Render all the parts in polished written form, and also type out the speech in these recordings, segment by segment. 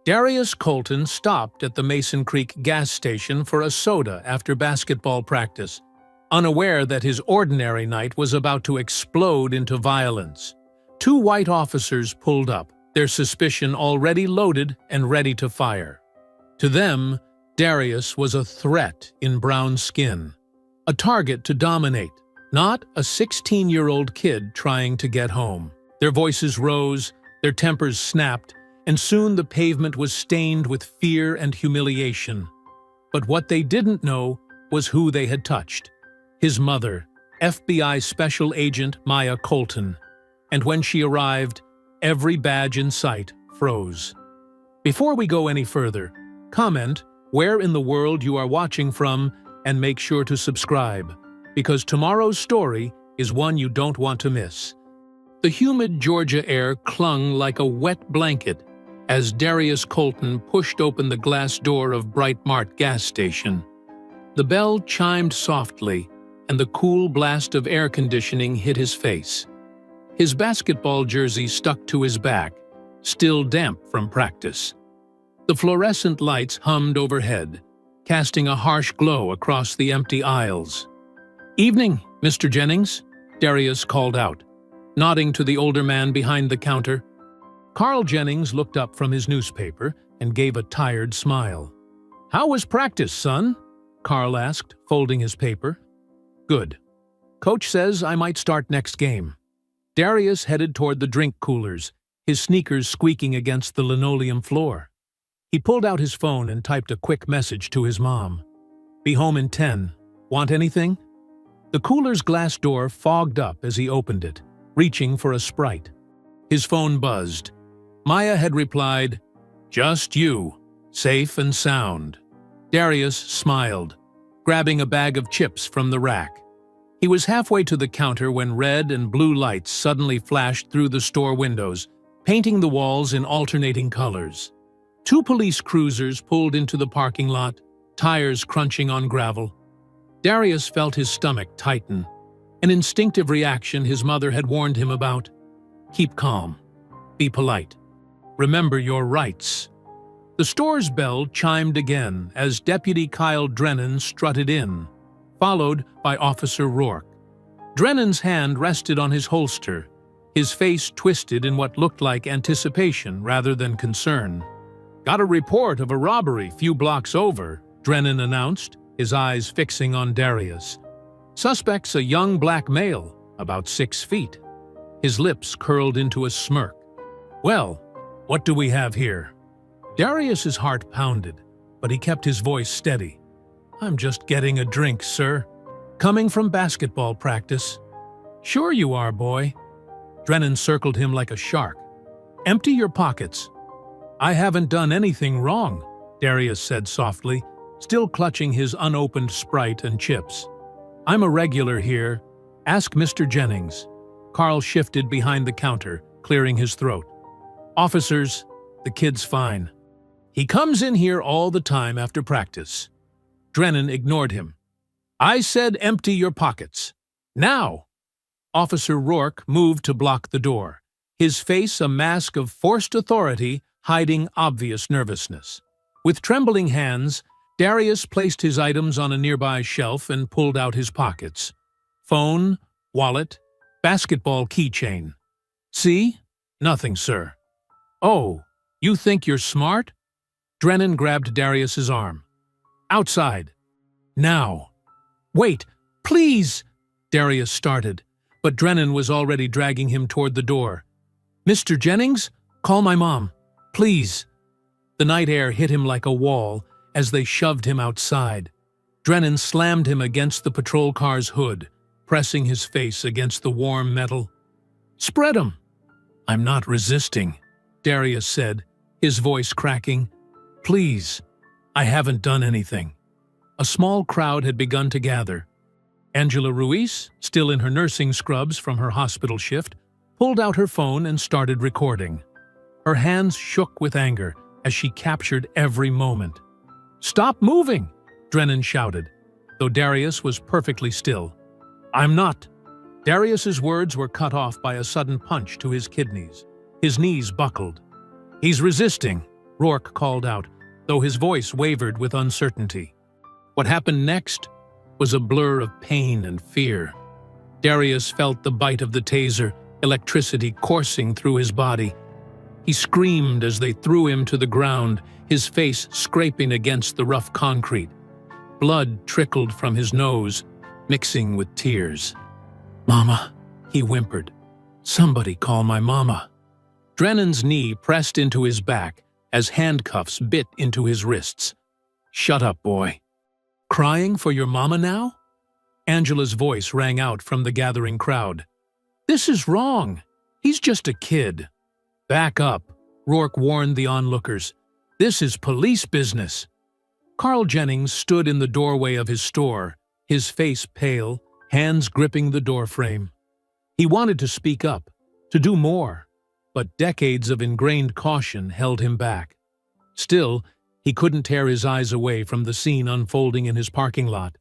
Darius Colton stopped at the Mason Creek gas station for a soda after basketball practice, unaware that his ordinary night was about to explode into violence. Two white officers pulled up, their suspicion already loaded and ready to fire. To them, Darius was a threat in brown skin, a target to dominate, not a 16-year-old kid trying to get home. Their voices rose, their tempers snapped, and soon the pavement was stained with fear and humiliation. But what they didn't know was who they had touched. His mother, FBI Special Agent Maya Colton. And when she arrived, every badge in sight froze. Before we go any further, comment where in the world you are watching from and make sure to subscribe, because tomorrow's story is one you don't want to miss. The humid Georgia air clung like a wet blanket as Darius Colton pushed open the glass door of Bright Mart gas station. The bell chimed softly, and the cool blast of air conditioning hit his face. His basketball jersey stuck to his back, still damp from practice. The fluorescent lights hummed overhead, casting a harsh glow across the empty aisles. "Evening, Mr. Jennings," Darius called out, nodding to the older man behind the counter. Carl Jennings looked up from his newspaper and gave a tired smile. "How was practice, son?" Carl asked, folding his paper. "Good. Coach says I might start next game." Darius headed toward the drink coolers, his sneakers squeaking against the linoleum floor. He pulled out his phone and typed a quick message to his mom. "Be home in 10. Want anything?" The cooler's glass door fogged up as he opened it, reaching for a Sprite. His phone buzzed. Maya had replied, "Just you, safe and sound." Darius smiled, grabbing a bag of chips from the rack. He was halfway to the counter when red and blue lights suddenly flashed through the store windows, painting the walls in alternating colors. Two police cruisers pulled into the parking lot, tires crunching on gravel. Darius felt his stomach tighten, an instinctive reaction his mother had warned him about. Keep calm. Be polite. Remember your rights. The store's bell chimed again as Deputy Kyle Drennan strutted in, followed by Officer Rourke. Drennan's hand rested on his holster, his face twisted in what looked like anticipation rather than concern. "Got a report of a robbery few blocks over," Drennan announced, his eyes fixing on Darius. "Suspect's a young black male, about 6 feet." His lips curled into a smirk. "Well, what do we have here?" Darius's heart pounded, but he kept his voice steady. "I'm just getting a drink, sir. Coming from basketball practice." "Sure you are, boy." Drennan circled him like a shark. "Empty your pockets." "I haven't done anything wrong," Darius said softly, still clutching his unopened Sprite and chips. "I'm a regular here. Ask Mr. Jennings." Carl shifted behind the counter, clearing his throat. "Officers, the kid's fine. He comes in here all the time after practice." Drennan ignored him. "I said empty your pockets. Now!" Officer Rourke moved to block the door, his face a mask of forced authority hiding obvious nervousness. With trembling hands, Darius placed his items on a nearby shelf and pulled out his pockets. Phone, wallet, basketball keychain. "See? Nothing, sir." "Oh, you think you're smart?" Drennan grabbed Darius's arm. "Outside. Now." "Wait, please!" Darius started, but Drennan was already dragging him toward the door. "Mr. Jennings, call my mom. Please." The night air hit him like a wall as they shoved him outside. Drennan slammed him against the patrol car's hood, pressing his face against the warm metal. "Spread 'em." "I'm not resisting," Darius said, his voice cracking. "Please, I haven't done anything." A small crowd had begun to gather. Angela Ruiz, still in her nursing scrubs from her hospital shift, pulled out her phone and started recording. Her hands shook with anger as she captured every moment. "Stop moving!" Drennan shouted, though Darius was perfectly still. "I'm not." Darius's words were cut off by a sudden punch to his kidneys. His knees buckled. "He's resisting," Rourke called out, though his voice wavered with uncertainty. What happened next was a blur of pain and fear. Darius felt the bite of the taser, electricity coursing through his body. He screamed as they threw him to the ground, his face scraping against the rough concrete. Blood trickled from his nose, mixing with tears. "Mama," he whimpered. "Somebody call my mama." Drennan's knee pressed into his back as handcuffs bit into his wrists. "Shut up, boy." "Crying for your mama now?" Angela's voice rang out from the gathering crowd. "This is wrong. He's just a kid." "Back up," Rourke warned the onlookers. "This is police business." Carl Jennings stood in the doorway of his store, his face pale, hands gripping the doorframe. He wanted to speak up, to do more, but decades of ingrained caution held him back. Still, he couldn't tear his eyes away from the scene unfolding in his parking lot.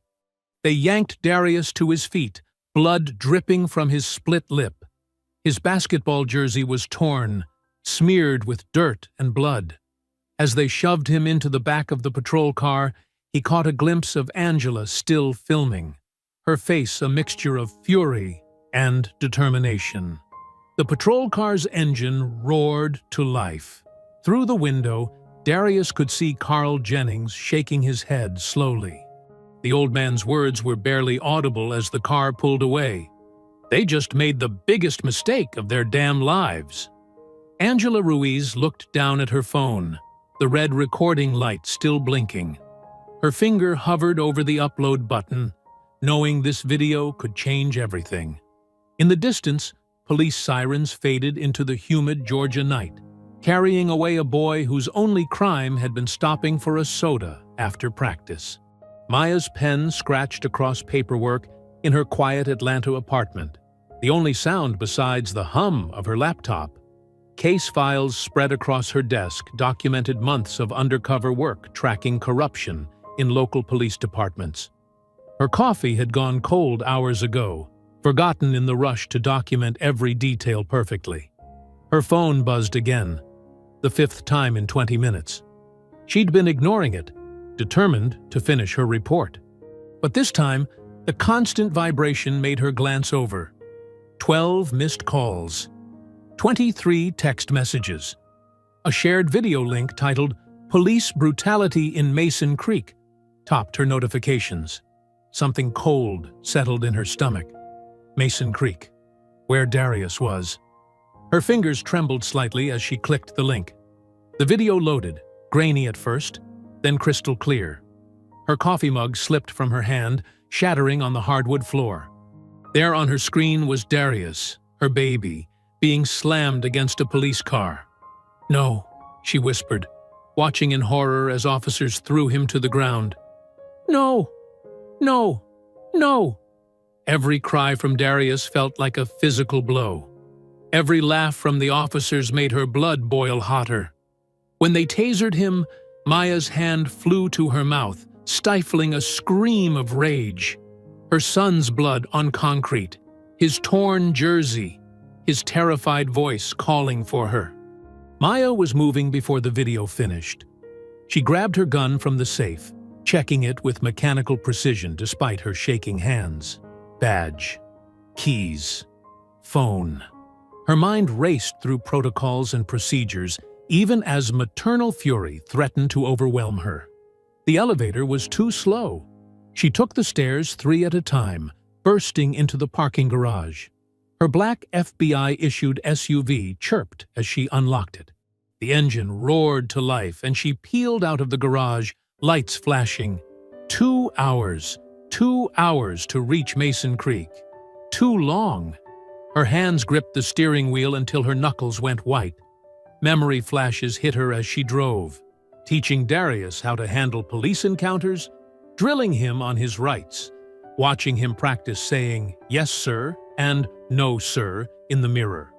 They yanked Darius to his feet, blood dripping from his split lip. His basketball jersey was torn, smeared with dirt and blood. As they shoved him into the back of the patrol car, he caught a glimpse of Angela still filming, her face a mixture of fury and determination. The patrol car's engine roared to life. Through the window, Darius could see Carl Jennings shaking his head slowly. The old man's words were barely audible as the car pulled away. They just made the biggest mistake of their damn lives. Angela Ruiz looked down at her phone, the red recording light still blinking. Her finger hovered over the upload button, knowing this video could change everything. In the distance, police sirens faded into the humid Georgia night, carrying away a boy whose only crime had been stopping for a soda after practice. Maya's pen scratched across paperwork in her quiet Atlanta apartment, the only sound besides the hum of her laptop. Case files spread across her desk documented months of undercover work tracking corruption in local police departments. Her coffee had gone cold hours ago, forgotten in the rush to document every detail perfectly. Her phone buzzed again, the fifth time in 20 minutes. She'd been ignoring it, determined to finish her report. But this time, the constant vibration made her glance over. 12 missed calls, 23 text messages. A shared video link titled "Police Brutality in Mason Creek" topped her notifications. Something cold settled in her stomach. Mason Creek, where Darius was. Her fingers trembled slightly as she clicked the link. The video loaded, grainy at first, then crystal clear. Her coffee mug slipped from her hand, shattering on the hardwood floor. There on her screen was Darius, her baby, being slammed against a police car. "No," she whispered, watching in horror as officers threw him to the ground. "No! No! No!" Every cry from Darius felt like a physical blow. Every laugh from the officers made her blood boil hotter. When they tasered him, Maya's hand flew to her mouth, stifling a scream of rage. Her son's blood on concrete, his torn jersey, his terrified voice calling for her. Maya was moving before the video finished. She grabbed her gun from the safe, checking it with mechanical precision despite her shaking hands. Badge, keys, phone. Her mind raced through protocols and procedures, even as maternal fury threatened to overwhelm her. The elevator was too slow. She took the stairs 3 at a time, bursting into the parking garage. Her black FBI-issued SUV chirped as she unlocked it. The engine roared to life, and she peeled out of the garage, lights flashing. 2 hours. 2 hours to reach Mason Creek. Too long. Her hands gripped the steering wheel until her knuckles went white. Memory flashes hit her as she drove, teaching Darius how to handle police encounters, drilling him on his rights, watching him practice saying, "Yes, sir," and "No, sir," in the mirror.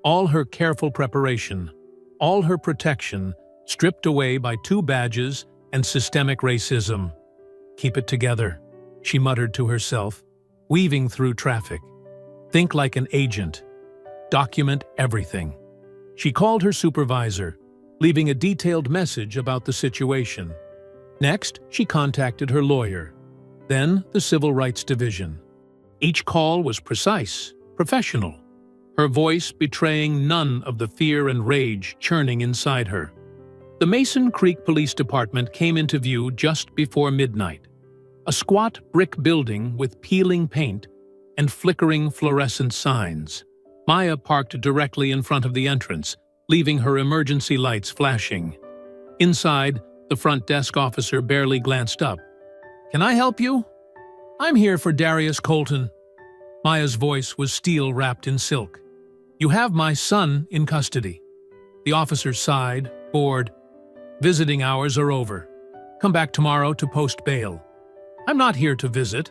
All her careful preparation, all her protection, stripped away by 2 badges and systemic racism. "Keep it together," she muttered to herself, weaving through traffic. "Think like an agent. Document everything." She called her supervisor, leaving a detailed message about the situation. Next, she contacted her lawyer, then the Civil Rights Division. Each call was precise, professional, her voice betraying none of the fear and rage churning inside her. The Mason Creek Police Department came into view just before midnight. A squat brick building with peeling paint and flickering fluorescent signs. Maya parked directly in front of the entrance, leaving her emergency lights flashing. Inside, the front desk officer barely glanced up. "Can I help you?" "I'm here for Darius Colton." Maya's voice was steel wrapped in silk. "You have my son in custody." The officer sighed, bored. "Visiting hours are over. Come back tomorrow to post bail." "I'm not here to visit."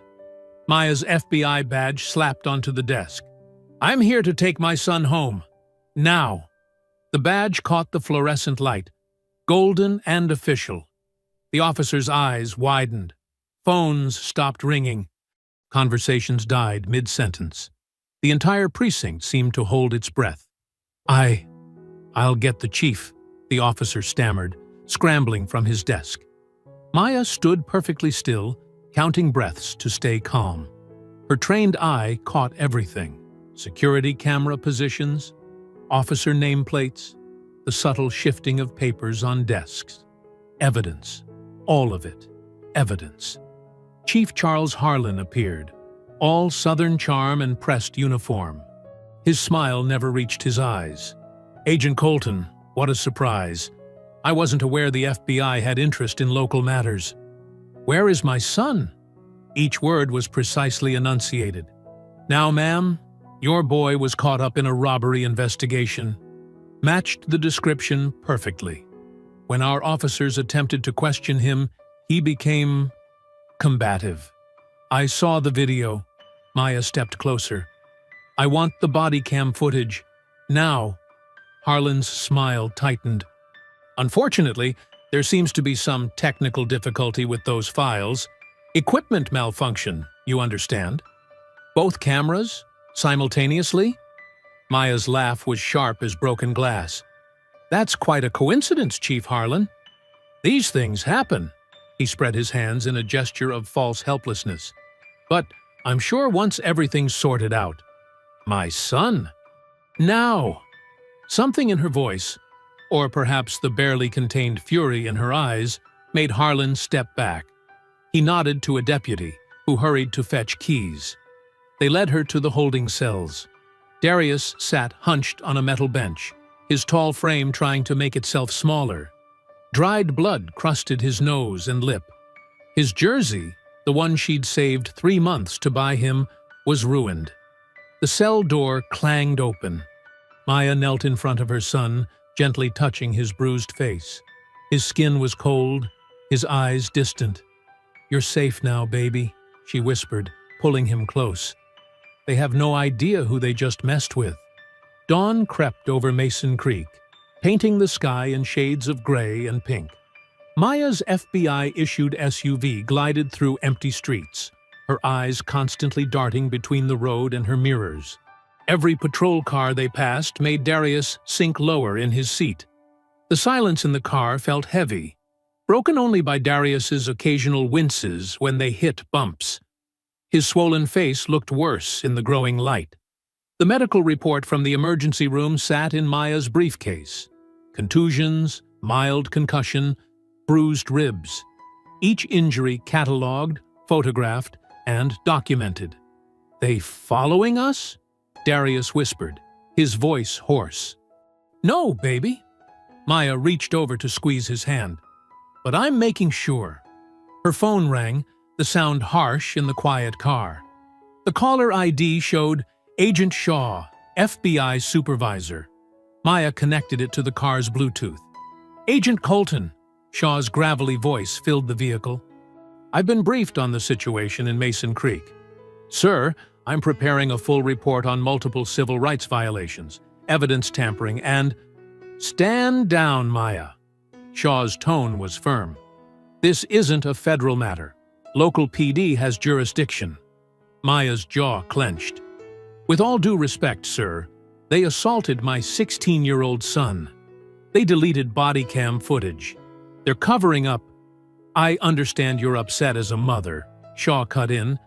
Maya's FBI badge slapped onto the desk. "I'm here to take my son home. Now." The badge caught the fluorescent light, golden and official. The officer's eyes widened. Phones stopped ringing. Conversations died mid-sentence. The entire precinct seemed to hold its breath. I'll get the chief," the officer stammered, scrambling from his desk. Maya stood perfectly still, counting breaths to stay calm. Her trained eye caught everything: security camera positions, officer nameplates, the subtle shifting of papers on desks. Evidence. All of it. Evidence. Chief Charles Harlan appeared, all Southern charm and pressed uniform. His smile never reached his eyes. "Agent Colton, what a surprise. I wasn't aware the FBI had interest in local matters." "Where is my son?" Each word was precisely enunciated. "Now, ma'am, your boy was caught up in a robbery investigation." Matched the description perfectly. When our officers attempted to question him, he became combative. "I saw the video." Maya stepped closer. "I want the body cam footage. Now." Harlan's smile tightened. "Unfortunately, there seems to be some technical difficulty with those files. Equipment malfunction, you understand." "Both cameras? Simultaneously?" Maya's laugh was sharp as broken glass. "That's quite a coincidence, Chief Harlan. These things happen." He spread his hands in a gesture of false helplessness. "But I'm sure once everything's sorted out." "My son." "Now." Something in her voice, or perhaps the barely contained fury in her eyes, made Harlan step back. He nodded to a deputy, who hurried to fetch keys. They led her to the holding cells. Darius sat hunched on a metal bench, his tall frame trying to make itself smaller. Dried blood crusted his nose and lip. His jersey, the one she'd saved 3 months to buy him, was ruined. The cell door clanged open. Maya knelt in front of her son, gently touching his bruised face. His skin was cold, his eyes distant. "You're safe now, baby," she whispered, pulling him close. "They have no idea who they just messed with." Dawn crept over Mason Creek, painting the sky in shades of gray and pink. Maya's FBI-issued SUV glided through empty streets, her eyes constantly darting between the road and her mirrors. Every patrol car they passed made Darius sink lower in his seat. The silence in the car felt heavy, broken only by Darius's occasional winces when they hit bumps. His swollen face looked worse in the growing light. The medical report from the emergency room sat in Maya's briefcase. Contusions, mild concussion, bruised ribs. Each injury catalogued, photographed, and documented. "They following us?" Darius whispered, his voice hoarse. "No, baby." Maya reached over to squeeze his hand. "But I'm making sure." Her phone rang, the sound harsh in the quiet car. The caller ID showed Agent Shaw, FBI supervisor. Maya connected it to the car's Bluetooth. "Agent Colton," Shaw's gravelly voice filled the vehicle. "I've been briefed on the situation in Mason Creek. Sir, I'm preparing a full report on multiple civil rights violations, evidence tampering, and—" "Stand down, Maya." Shaw's tone was firm. "This isn't a federal matter. Local PD has jurisdiction." Maya's jaw clenched. "With all due respect, sir, they assaulted my 16-year-old son. They deleted body cam footage. They're covering up. I understand you're upset as a mother, Shaw cut in.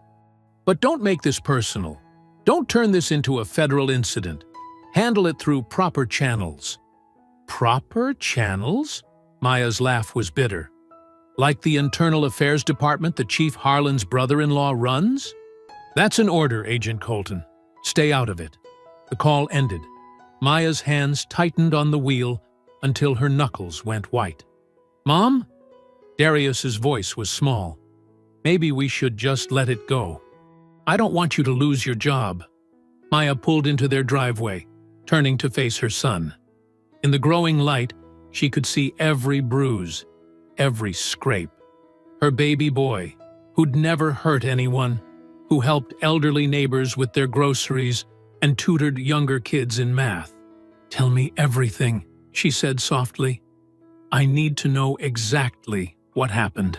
But don't make this personal. Don't turn this into a federal incident. Handle it through proper channels. Proper channels? Maya's laugh was bitter. Like the Internal Affairs Department that Chief Harlan's brother-in-law runs? That's an order, Agent Colton. Stay out of it. The call ended. Maya's hands tightened on the wheel until her knuckles went white. Mom? Darius's voice was small. Maybe we should just let it go. I don't want you to lose your job. Maya pulled into their driveway, turning to face her son. In the growing light, she could see every bruise, every scrape. Her baby boy, who'd never hurt anyone, who helped elderly neighbors with their groceries and tutored younger kids in math. Tell me everything, she said softly. I need to know exactly what happened.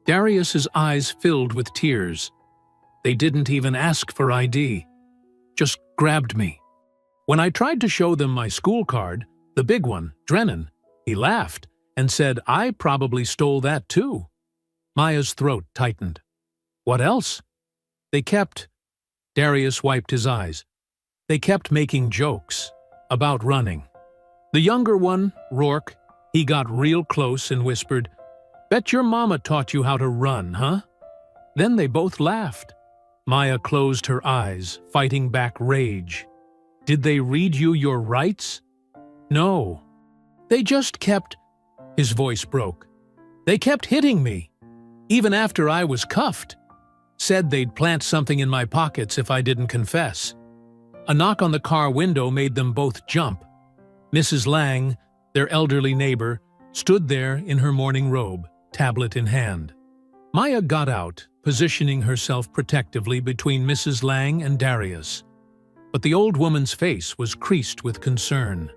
Darius's eyes filled with tears. They didn't even ask for ID. Just grabbed me. When I tried to show them my school card, the big one, Drennan, he laughed and said I probably stole that too. Maya's throat tightened. What else? They kept... Darius wiped his eyes. They kept making jokes about running. The younger one, Rourke, he got real close and whispered, Bet your mama taught you how to run, huh? Then they both laughed. Maya closed her eyes, fighting back rage. Did they read you your rights? No. They just kept... His voice broke. They kept hitting me, even after I was cuffed. Said they'd plant something in my pockets if I didn't confess. A knock on the car window made them both jump. Mrs. Lang, their elderly neighbor, stood there in her morning robe, tablet in hand. Maya got out, positioning herself protectively between Mrs. Lang and Darius. But the old woman's face was creased with concern.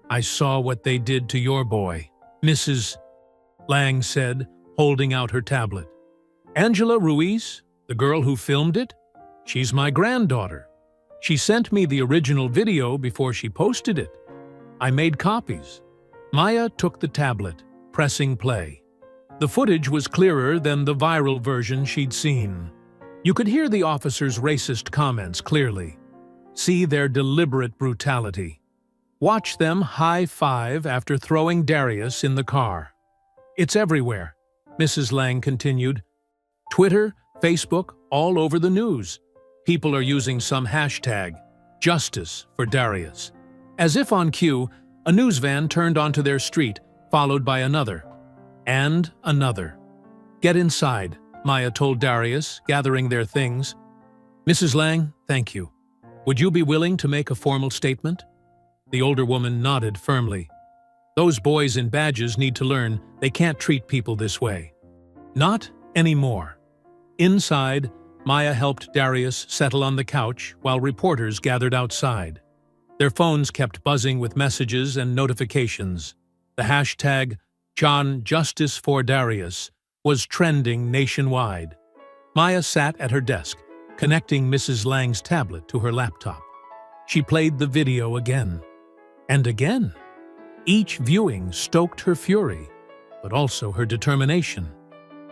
I saw what they did to your boy, Mrs. Lang said, holding out her tablet. Angela Ruiz, the girl who filmed it? She's my granddaughter. She sent me the original video before she posted it. I made copies. Maya took the tablet, pressing play. The footage was clearer than the viral version she'd seen. You could hear the officers' racist comments clearly. See their deliberate brutality. Watch them high-five after throwing Darius in the car. It's everywhere, Mrs. Lang continued. Twitter, Facebook, all over the news. People are using some hashtag, Justice for Darius. As if on cue, a news van turned onto their street, followed by another. And another. Get inside, Maya told Darius, gathering their things. Mrs. Lang, thank you. Would you be willing to make a formal statement? The older woman nodded firmly. Those boys in badges need to learn they can't treat people this way. Not anymore. Inside, Maya helped Darius settle on the couch while reporters gathered outside. Their phones kept buzzing with messages and notifications. The hashtag John Justice for Darius was trending nationwide. Maya sat at her desk, connecting Mrs. Lang's tablet to her laptop. She played the video again. And again. Each viewing stoked her fury, but also her determination.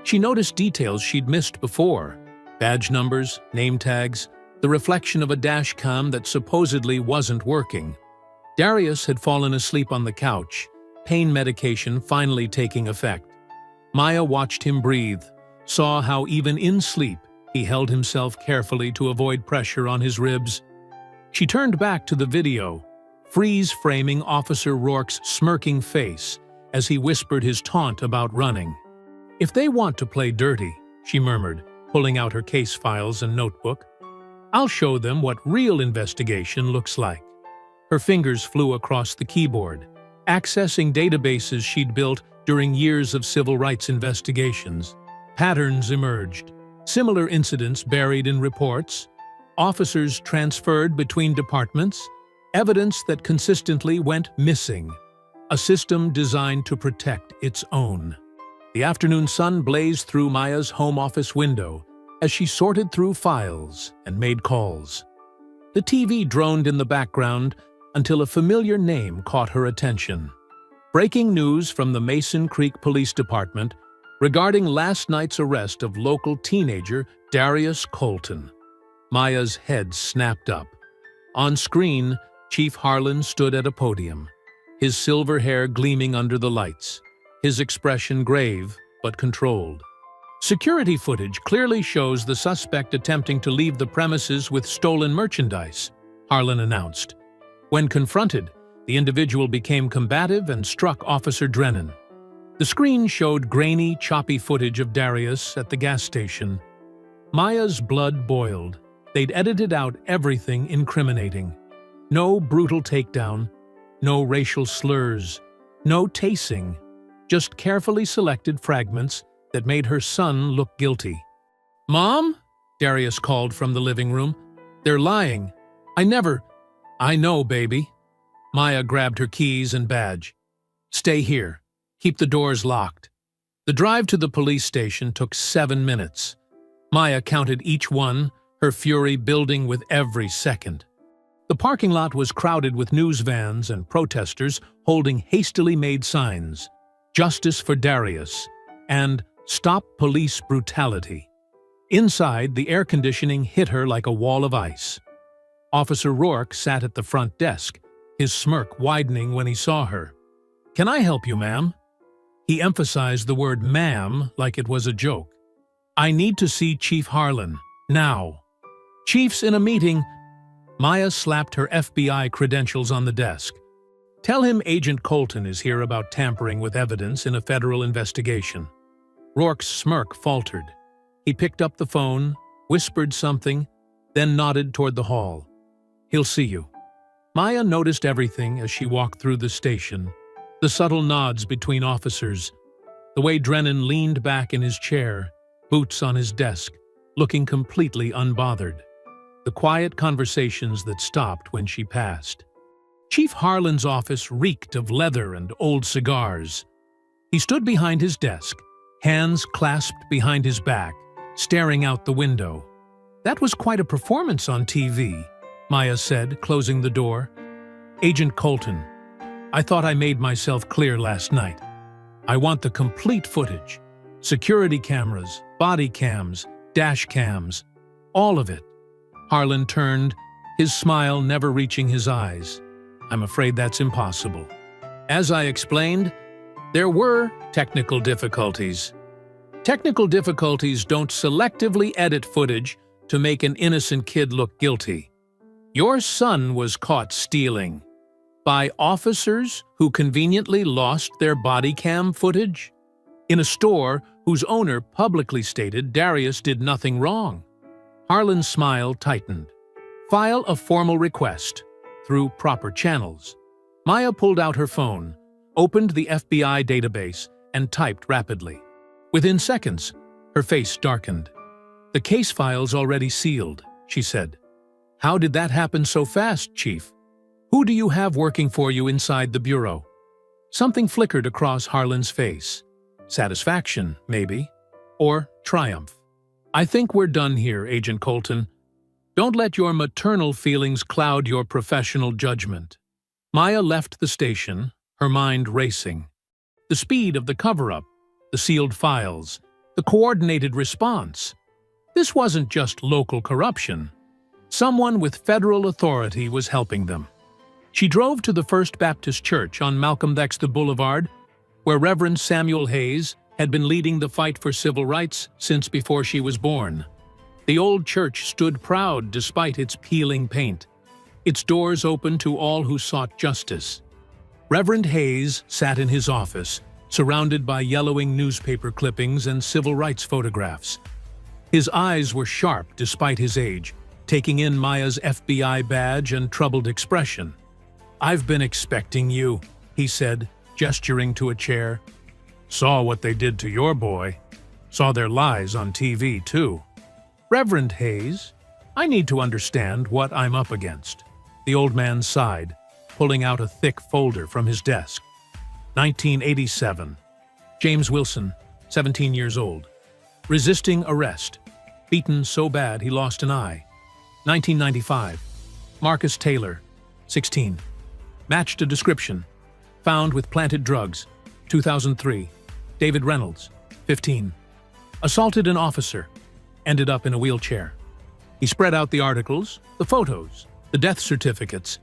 She noticed details she'd missed before. Badge numbers, name tags, the reflection of a dash cam that supposedly wasn't working. Darius had fallen asleep on the couch, pain medication finally taking effect. Maya watched him breathe, saw how even in sleep he held himself carefully to avoid pressure on his ribs. She turned back to the video, freeze-framing Officer Rourke's smirking face as he whispered his taunt about running. If they want to play dirty, she murmured, pulling out her case files and notebook, I'll show them what real investigation looks like. Her fingers flew across the keyboard, accessing databases she'd built during years of civil rights investigations. Patterns emerged, similar incidents buried in reports, officers transferred between departments, evidence that consistently went missing, a system designed to protect its own. The afternoon sun blazed through Maya's home office window as she sorted through files and made calls. The TV droned in the background until a familiar name caught her attention. Breaking news from the Mason Creek Police Department regarding last night's arrest of local teenager Darius Colton. Maya's head snapped up. On screen, Chief Harlan stood at a podium, his silver hair gleaming under the lights, his expression grave but controlled. Security footage clearly shows the suspect attempting to leave the premises with stolen merchandise, Harlan announced. When confronted, the individual became combative and struck Officer Drennan. The screen showed grainy, choppy footage of Darius at the gas station. Maya's blood boiled. They'd edited out everything incriminating. No brutal takedown, no racial slurs, no tasing, just carefully selected fragments that made her son look guilty. "Mom?" Darius called from the living room. "They're lying. I know, baby." Maya grabbed her keys and badge. "Stay here. Keep the doors locked." The drive to the police station took 7 minutes. Maya counted each one, her fury building with every second. The parking lot was crowded with news vans and protesters holding hastily made signs, "Justice for Darius," and "Stop Police Brutality." Inside, the air conditioning hit her like a wall of ice. Officer Rourke sat at the front desk, his smirk widening when he saw her. "Can I help you, ma'am?" He emphasized the word ma'am like it was a joke. "I need to see Chief Harlan, now." "Chief's in a meeting." Maya slapped her FBI credentials on the desk. "Tell him Agent Colton is here about tampering with evidence in a federal investigation." Rourke's smirk faltered. He picked up the phone, whispered something, then nodded toward the hall. "He'll see you." Maya noticed everything as she walked through the station. The subtle nods between officers, the way Drennan leaned back in his chair, boots on his desk, looking completely unbothered. The quiet conversations that stopped when she passed. Chief Harlan's office reeked of leather and old cigars. He stood behind his desk, hands clasped behind his back, staring out the window. "That was quite a performance on TV," Maya said, closing the door. "Agent Colton, I thought I made myself clear last night. I want the complete footage. Security cameras, body cams, dash cams, all of it." Harlan turned, his smile never reaching his eyes. "I'm afraid that's impossible." "As I explained, there were technical difficulties. Technical difficulties don't selectively edit footage to make an innocent kid look guilty. Your son was caught stealing by officers who conveniently lost their body cam footage in a store whose owner publicly stated Darius did nothing wrong." Harlan's smile tightened. "File a formal request through proper channels." Maya pulled out her phone, opened the FBI database, and typed rapidly. Within seconds, her face darkened. "The case file's already sealed," she said. "How did that happen so fast, Chief? Who do you have working for you inside the bureau?" Something flickered across Harlan's face. Satisfaction, maybe. Or triumph. "I think we're done here, Agent Colton. Don't let your maternal feelings cloud your professional judgment." Maya left the station, her mind racing. The speed of the cover-up, the sealed files, the coordinated response. This wasn't just local corruption. Someone with federal authority was helping them. She drove to the First Baptist Church on Malcolm X Boulevard, where Reverend Samuel Hayes had been leading the fight for civil rights since before she was born. The old church stood proud despite its peeling paint, its doors open to all who sought justice. Reverend Hayes sat in his office, surrounded by yellowing newspaper clippings and civil rights photographs. His eyes were sharp despite his age, taking in Maya's FBI badge and troubled expression. "I've been expecting you," he said, gesturing to a chair. "Saw what they did to your boy. Saw their lies on TV, too." "Reverend Hayes, I need to understand what I'm up against." The old man sighed, pulling out a thick folder from his desk. 1987. James Wilson, 17 years old. Resisting arrest. Beaten so bad he lost an eye. 1995. Marcus Taylor, 16. Matched a description. Found with planted drugs. 2003. David Reynolds, 15. Assaulted an officer. Ended up in a wheelchair. He spread out the articles, the photos, the death certificates.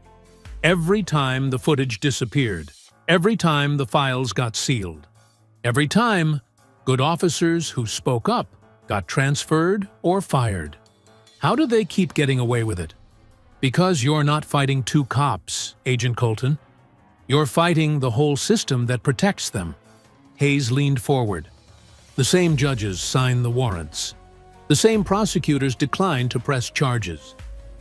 Every time the footage disappeared. Every time the files got sealed. Every time, good officers who spoke up got transferred or fired. How do they keep getting away with it? Because you're not fighting two cops, Agent Colton. You're fighting the whole system that protects them. Hayes leaned forward. The same judges signed the warrants. The same prosecutors declined to press charges.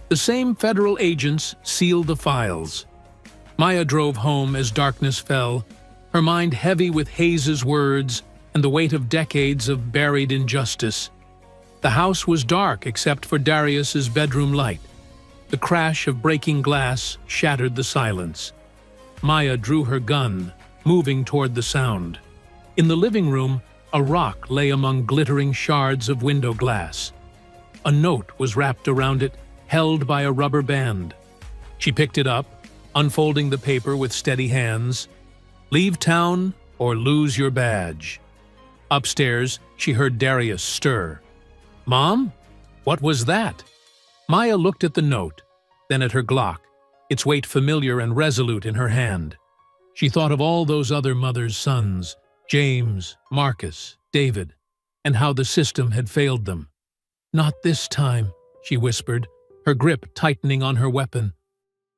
The same federal agents sealed the files. Maya drove home as darkness fell, her mind heavy with Hayes's words and the weight of decades of buried injustice. The house was dark except for Darius's bedroom light. The crash of breaking glass shattered the silence. Maya drew her gun, moving toward the sound. In the living room, a rock lay among glittering shards of window glass. A note was wrapped around it, held by a rubber band. She picked it up, unfolding the paper with steady hands. Leave town or lose your badge. Upstairs, she heard Darius stir. Mom? What was that? Maya looked at the note, then at her Glock, its weight familiar and resolute in her hand. She thought of all those other mothers' sons, James, Marcus, David, and how the system had failed them. Not this time, she whispered, her grip tightening on her weapon.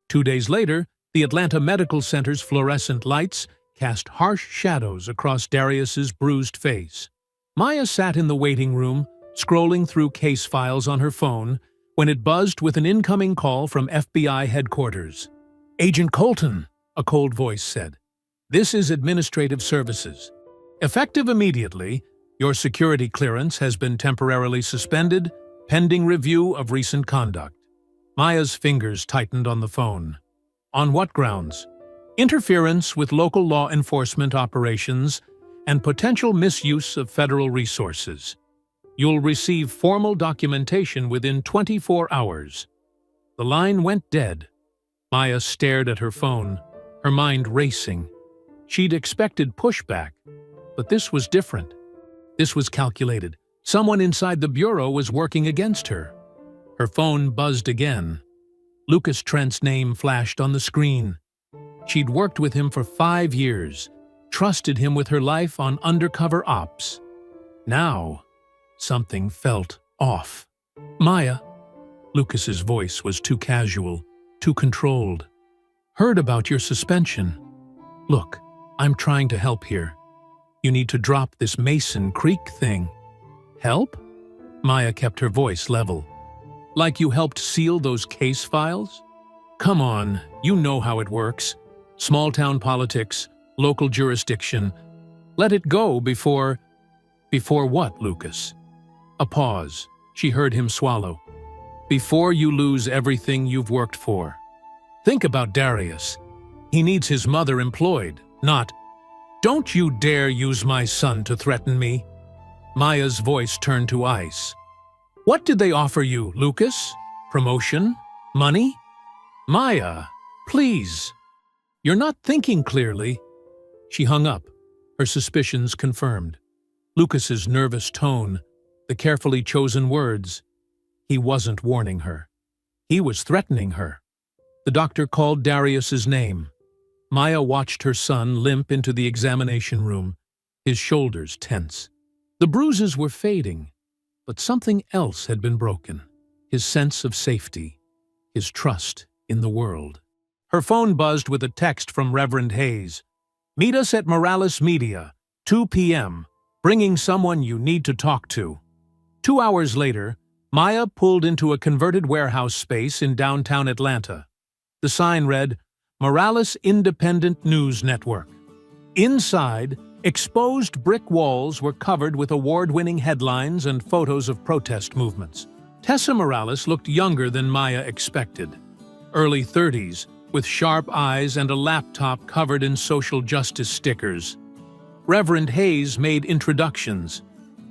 2 days later, the Atlanta Medical Center's fluorescent lights cast harsh shadows across Darius's bruised face. Maya sat in the waiting room, scrolling through case files on her phone, when it buzzed with an incoming call from FBI headquarters. Agent Colton, a cold voice said. This is Administrative Services. Effective immediately, your security clearance has been temporarily suspended, pending review of recent conduct. Maya's fingers tightened on the phone. On what grounds? Interference with local law enforcement operations and potential misuse of federal resources. You'll receive formal documentation within 24 hours. The line went dead. Maya stared at her phone, her mind racing. She'd expected pushback, but this was different. This was calculated. Someone inside the bureau was working against her. Her phone buzzed again. Lucas Trent's name flashed on the screen. She'd worked with him for 5 years, trusted him with her life on undercover ops. Now, something felt off. Maya, Lucas's voice was too casual, too controlled. Heard about your suspension. Look, I'm trying to help here. You need to drop this Mason Creek thing. Help? Maya kept her voice level. Like you helped seal those case files? Come on, you know how it works. Small-town politics, local jurisdiction. Let it go before... Before what, Lucas? A pause. She heard him swallow. Before you lose everything you've worked for. Think about Darius. He needs his mother employed, not, "Don't you dare use my son to threaten me." Maya's voice turned to ice. What did they offer you, Lucas? Promotion? Money? Maya, please. You're not thinking clearly. She hung up, her suspicions confirmed. Lucas's nervous tone, the carefully chosen words. He wasn't warning her. He was threatening her. The doctor called Darius's name. Maya watched her son limp into the examination room, his shoulders tense. The bruises were fading, but something else had been broken. His sense of safety, his trust in the world. Her phone buzzed with a text from Reverend Hayes. Meet us at Morales Media, 2 p.m., bringing someone you need to talk to. 2 hours later, Maya pulled into a converted warehouse space in downtown Atlanta. The sign read, Morales Independent News Network. Inside, exposed brick walls were covered with award-winning headlines and photos of protest movements. Tessa Morales looked younger than Maya expected. Early 30s, with sharp eyes and a laptop covered in social justice stickers. Reverend Hayes made introductions.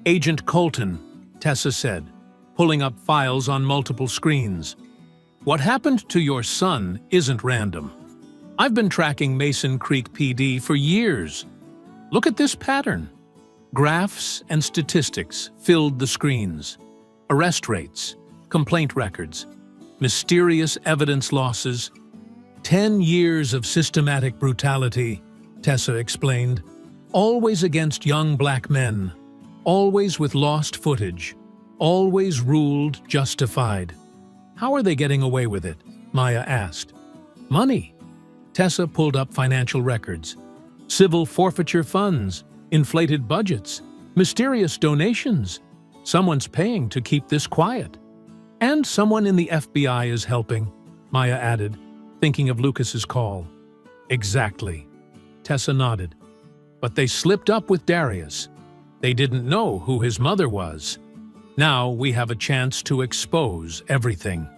Agent Colton, Tessa said, pulling up files on multiple screens. What happened to your son isn't random. I've been tracking Mason Creek PD for years. Look at this pattern. Graphs and statistics filled the screens. Arrest rates, complaint records, mysterious evidence losses. 10 years of systematic brutality, Tessa explained. Always against young black men. Always with lost footage. Always ruled justified. How are they getting away with it? Maya asked. Money. Tessa pulled up financial records. Civil forfeiture funds, inflated budgets, mysterious donations. Someone's paying to keep this quiet. And someone in the FBI is helping, Maya added, thinking of Lucas's call. Exactly. Tessa nodded. But they slipped up with Darius. They didn't know who his mother was. Now we have a chance to expose everything.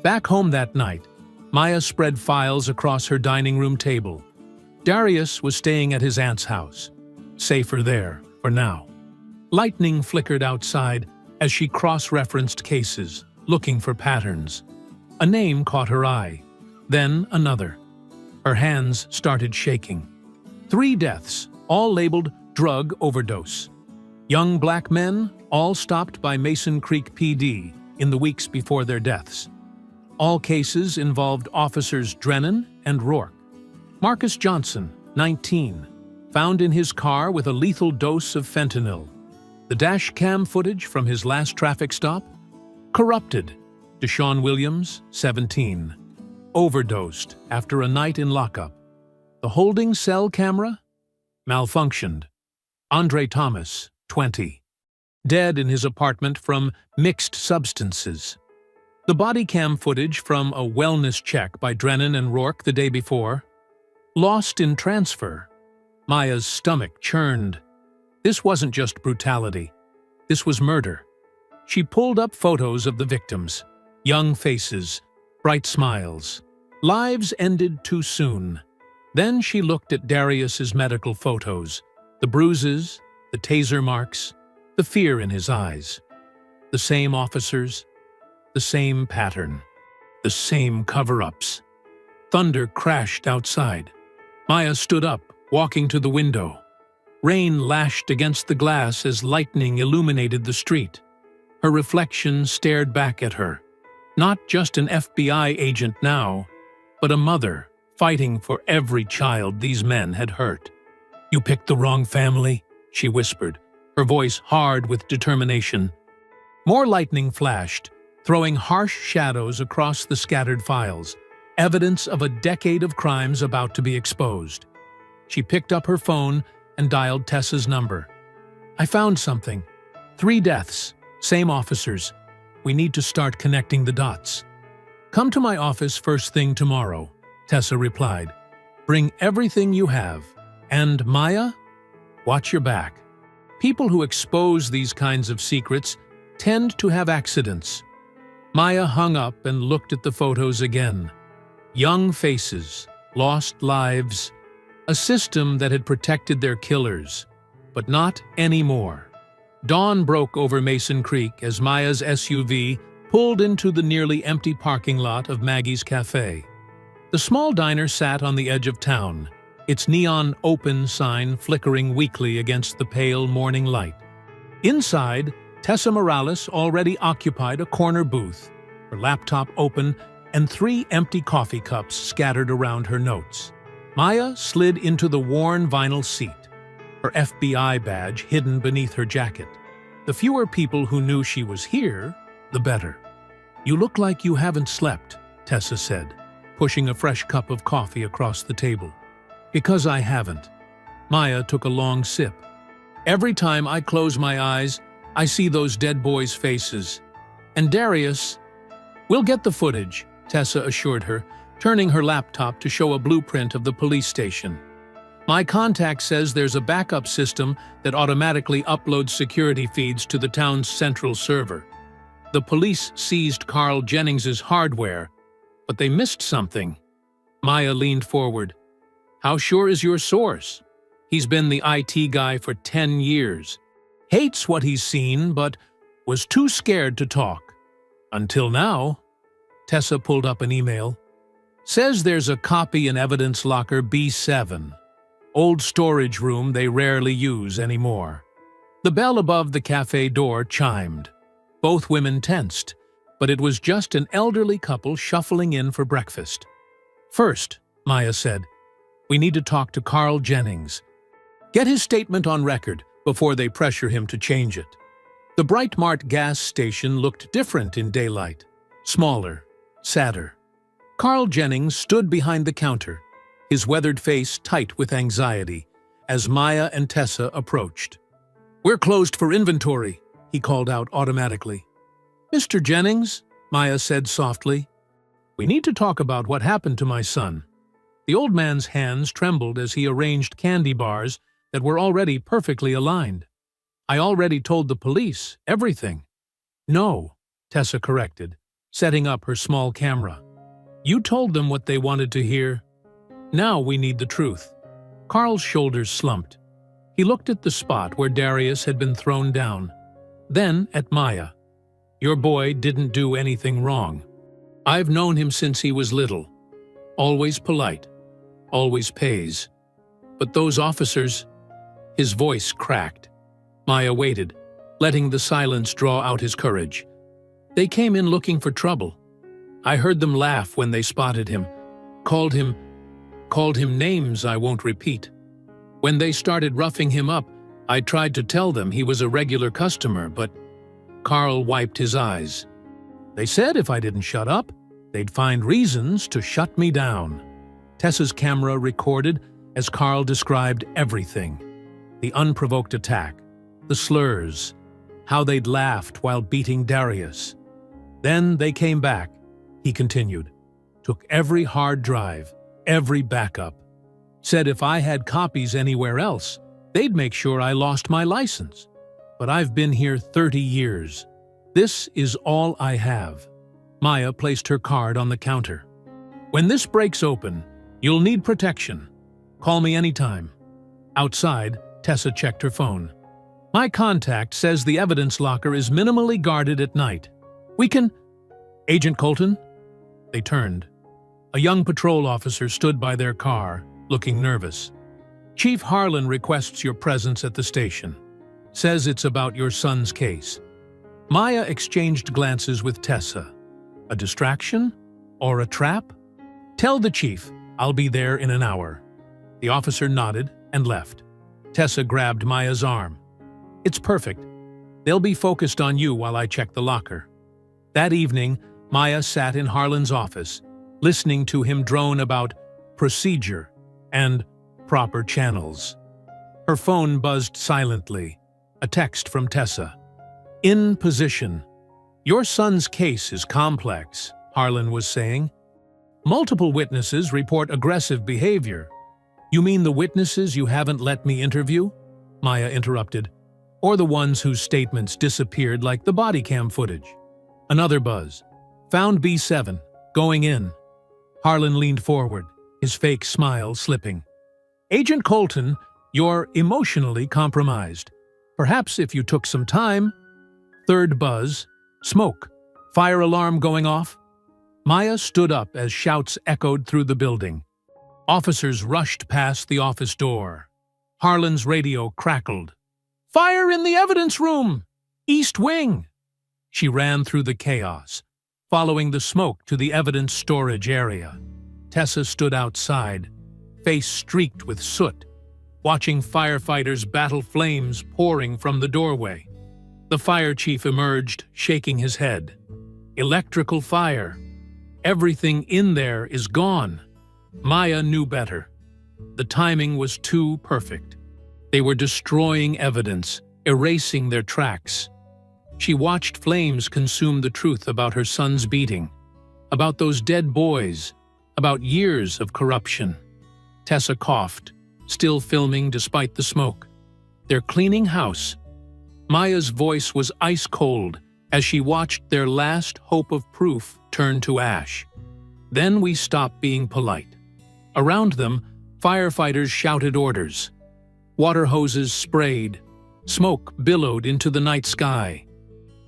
Back home that night, Maya spread files across her dining room table. Darius was staying at his aunt's house. Safer there, for now. Lightning flickered outside as she cross-referenced cases, looking for patterns. A name caught her eye, then another. Her hands started shaking. 3 deaths, all labeled drug overdose. Young black men, all stopped by Mason Creek PD in the weeks before their deaths. All cases involved officers Drennan and Rourke. Marcus Johnson, 19, found in his car with a lethal dose of fentanyl. The dash cam footage from his last traffic stop? Corrupted. Deshaun Williams, 17, overdosed after a night in lockup. The holding cell camera? Malfunctioned. Andre Thomas, 20, dead in his apartment from mixed substances. The body cam footage from a wellness check by Drennan and Rourke the day before? Lost in transfer. Maya's stomach churned. This wasn't just brutality. This was murder. She pulled up photos of the victims. Young faces, bright smiles. Lives ended too soon. Then she looked at Darius's medical photos. The bruises, the taser marks, the fear in his eyes. The same officers, the same pattern, the same cover-ups. Thunder crashed outside. Maya stood up, walking to the window. Rain lashed against the glass as lightning illuminated the street. Her reflection stared back at her. Not just an FBI agent now, but a mother fighting for every child these men had hurt. "You picked the wrong family," she whispered, her voice hard with determination. More lightning flashed, throwing harsh shadows across the scattered files, evidence of a decade of crimes about to be exposed. She picked up her phone and dialed Tessa's number. "I found something. 3 deaths, same officers. We need to start connecting the dots." "Come to my office first thing tomorrow," Tessa replied. "Bring everything you have. And Maya, watch your back." People who expose these kinds of secrets tend to have accidents. Maya hung up and looked at the photos again. Young faces, lost lives, a system that had protected their killers, but not anymore. Dawn broke over Mason Creek as Maya's SUV pulled into the nearly empty parking lot of Maggie's Cafe. The small diner sat on the edge of town, its neon open sign flickering weakly against the pale morning light. Inside, Tessa Morales already occupied a corner booth, her laptop open and 3 empty coffee cups scattered around her notes. Maya slid into the worn vinyl seat, her FBI badge hidden beneath her jacket. The fewer people who knew she was here, the better. "You look like you haven't slept," Tessa said, pushing a fresh cup of coffee across the table. "Because I haven't." Maya took a long sip. "Every time I close my eyes, I see those dead boys' faces. And Darius..." "We'll get the footage," Tessa assured her, turning her laptop to show a blueprint of the police station. "My contact says there's a backup system that automatically uploads security feeds to the town's central server. The police seized Carl Jennings's hardware, but they missed something." Maya leaned forward. "How sure is your source? He's been the IT guy for 10 years. Hates what he's seen, but was too scared to talk. Until now." Tessa pulled up an email. Says there's a copy in evidence locker B7. Old storage room they rarely use anymore. The bell above the cafe door chimed. Both women tensed, but it was just an elderly couple shuffling in for breakfast. First, Maya said, we need to talk to Carl Jennings. Get his statement on record before they pressure him to change it. The Bright Mart gas station looked different in daylight, smaller, sadder. Carl Jennings stood behind the counter, his weathered face tight with anxiety, as Maya and Tessa approached. We're closed for inventory, he called out automatically. Mr. Jennings, Maya said softly, we need to talk about what happened to my son. The old man's hands trembled as he arranged candy bars that were already perfectly aligned. I already told the police everything. No, Tessa corrected, setting up her small camera. You told them what they wanted to hear. Now we need the truth. Carl's shoulders slumped. He looked at the spot where Darius had been thrown down, then at Maya. Your boy didn't do anything wrong. I've known him since he was little. Always polite. Always pays. But those officers... His voice cracked. Maya waited, letting the silence draw out his courage. They came in looking for trouble. I heard them laugh when they spotted him. Called him names I won't repeat. When they started roughing him up, I tried to tell them he was a regular customer, but Carl wiped his eyes. They said if I didn't shut up, they'd find reasons to shut me down. Tessa's camera recorded as Carl described everything. The unprovoked attack, the slurs, how they'd laughed while beating Darius. Then they came back, he continued, took every hard drive, every backup. Said if I had copies anywhere else, they'd make sure I lost my license. But I've been here 30 years. This is all I have. Maya placed her card on the counter. When this breaks open, you'll need protection. Call me anytime. Outside, Tessa checked her phone. My contact says the evidence locker is minimally guarded at night. We can... Agent Colton? They turned. A young patrol officer stood by their car, looking nervous. Chief Harlan requests your presence at the station. Says it's about your son's case. Maya exchanged glances with Tessa. A distraction? Or a trap? Tell the chief, I'll be there in an hour. The officer nodded and left. Tessa grabbed Maya's arm. It's perfect. They'll be focused on you while I check the locker. That evening, Maya sat in Harlan's office, listening to him drone about procedure and proper channels. Her phone buzzed silently. A text from Tessa. In position. Your son's case is complex, Harlan was saying. Multiple witnesses report aggressive behavior. You mean the witnesses you haven't let me interview? Maya interrupted. Or the ones whose statements disappeared like the body cam footage. Another buzz. Found B7. Going in. Harlan leaned forward, his fake smile slipping. Agent Colton, you're emotionally compromised. Perhaps if you took some time. Third buzz. Smoke. Fire alarm going off. Maya stood up as shouts echoed through the building. Officers rushed past the office door. Harlan's radio crackled. Fire in the evidence room! East wing! She ran through the chaos, following the smoke to the evidence storage area. Tessa stood outside, face streaked with soot, watching firefighters battle flames pouring from the doorway. The fire chief emerged, shaking his head. Electrical fire. Everything in there is gone. Maya knew better. The timing was too perfect. They were destroying evidence, erasing their tracks. She watched flames consume the truth about her son's beating, about those dead boys, about years of corruption. Tessa coughed, still filming despite the smoke. They're cleaning house. Maya's voice was ice cold as she watched their last hope of proof turn to ash. Then we stopped being polite. Around them, firefighters shouted orders. Water hoses sprayed. Smoke billowed into the night sky.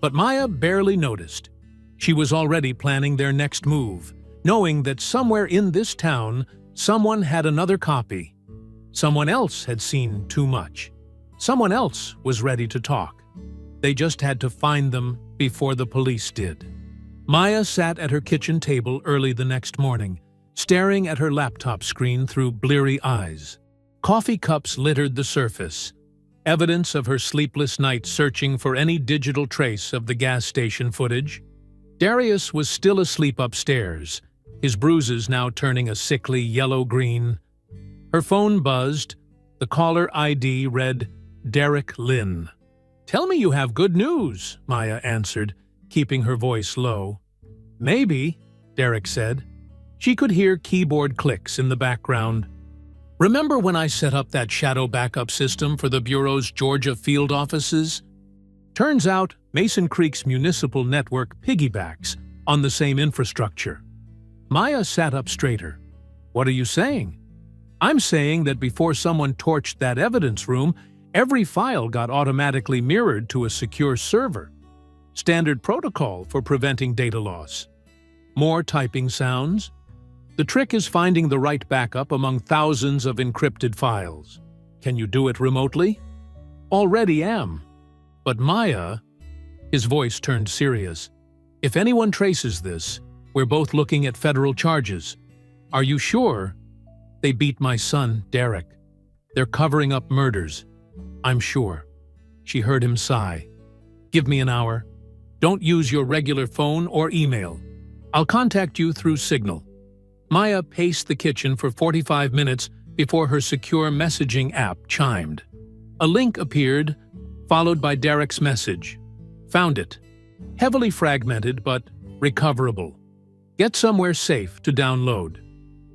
But Maya barely noticed. She was already planning their next move, knowing that somewhere in this town, someone had another copy. Someone else had seen too much. Someone else was ready to talk. They just had to find them before the police did. Maya sat at her kitchen table early the next morning, staring at her laptop screen through bleary eyes. Coffee cups littered the surface, evidence of her sleepless night searching for any digital trace of the gas station footage. Darius was still asleep upstairs, his bruises now turning a sickly yellow-green. Her phone buzzed. The caller ID read, Derek Lynn. "Tell me you have good news," Maya answered, keeping her voice low. "Maybe," Derek said. She could hear keyboard clicks in the background. "Remember when I set up that shadow backup system for the Bureau's Georgia field offices? Turns out Mason Creek's municipal network piggybacks on the same infrastructure." Maya sat up straighter. "What are you saying?" "I'm saying that before someone torched that evidence room, every file got automatically mirrored to a secure server. Standard protocol for preventing data loss." More typing sounds. "The trick is finding the right backup among thousands of encrypted files. Can you do it remotely?" "Already am." "But Maya," his voice turned serious, "if anyone traces this, we're both looking at federal charges. Are you sure?" "They beat my son, Derek. They're covering up murders. I'm sure." She heard him sigh. "Give me an hour. Don't use your regular phone or email. I'll contact you through Signal." Maya paced the kitchen for 45 minutes before her secure messaging app chimed. A link appeared, followed by Derek's message. "Found it. Heavily fragmented, but recoverable. Get somewhere safe to download."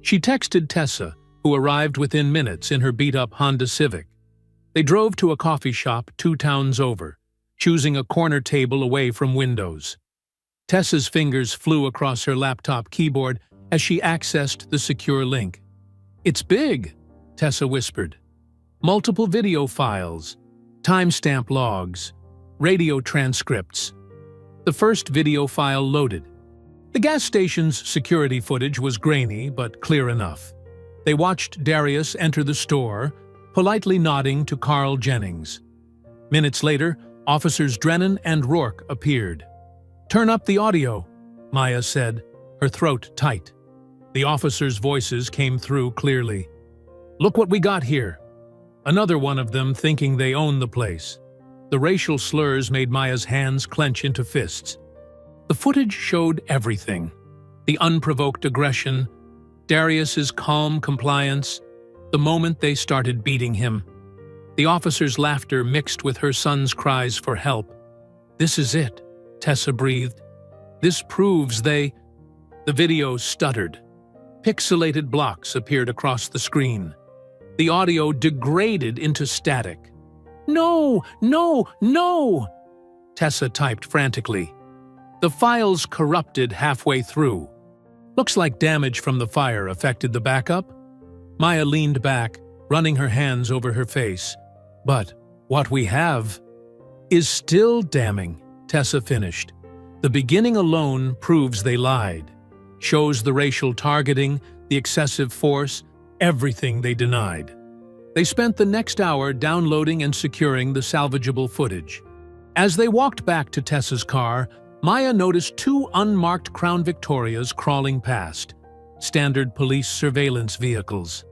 She texted Tessa, who arrived within minutes in her beat-up Honda Civic. They drove to a coffee shop 2 towns over, choosing a corner table away from windows. Tessa's fingers flew across her laptop keyboard as she accessed the secure link. "It's big," Tessa whispered. "Multiple video files, timestamp logs, radio transcripts." The first video file loaded. The gas station's security footage was grainy but clear enough. They watched Darius enter the store, politely nodding to Carl Jennings. Minutes later, Officers Drennan and Rourke appeared. "Turn up the audio," Maya said, her throat tight. The officers' voices came through clearly. "Look what we got here." Another one of them thinking they own the place. The racial slurs made Maya's hands clench into fists. The footage showed everything. The unprovoked aggression, Darius's calm compliance, the moment they started beating him. The officer's laughter mixed with her son's cries for help. "This is it," Tessa breathed. "This proves they—" The video stuttered. Pixelated blocks appeared across the screen. The audio degraded into static. "No! No! No!" Tessa typed frantically. The files corrupted halfway through. "Looks like damage from the fire affected the backup." Maya leaned back, running her hands over her face. "But what we have is still damning," Tessa finished. "The beginning alone proves they lied. Shows the racial targeting, the excessive force, everything they denied." They spent the next hour downloading and securing the salvageable footage. As they walked back to Tessa's car, Maya noticed 2 unmarked Crown Victorias crawling past, standard police surveillance vehicles.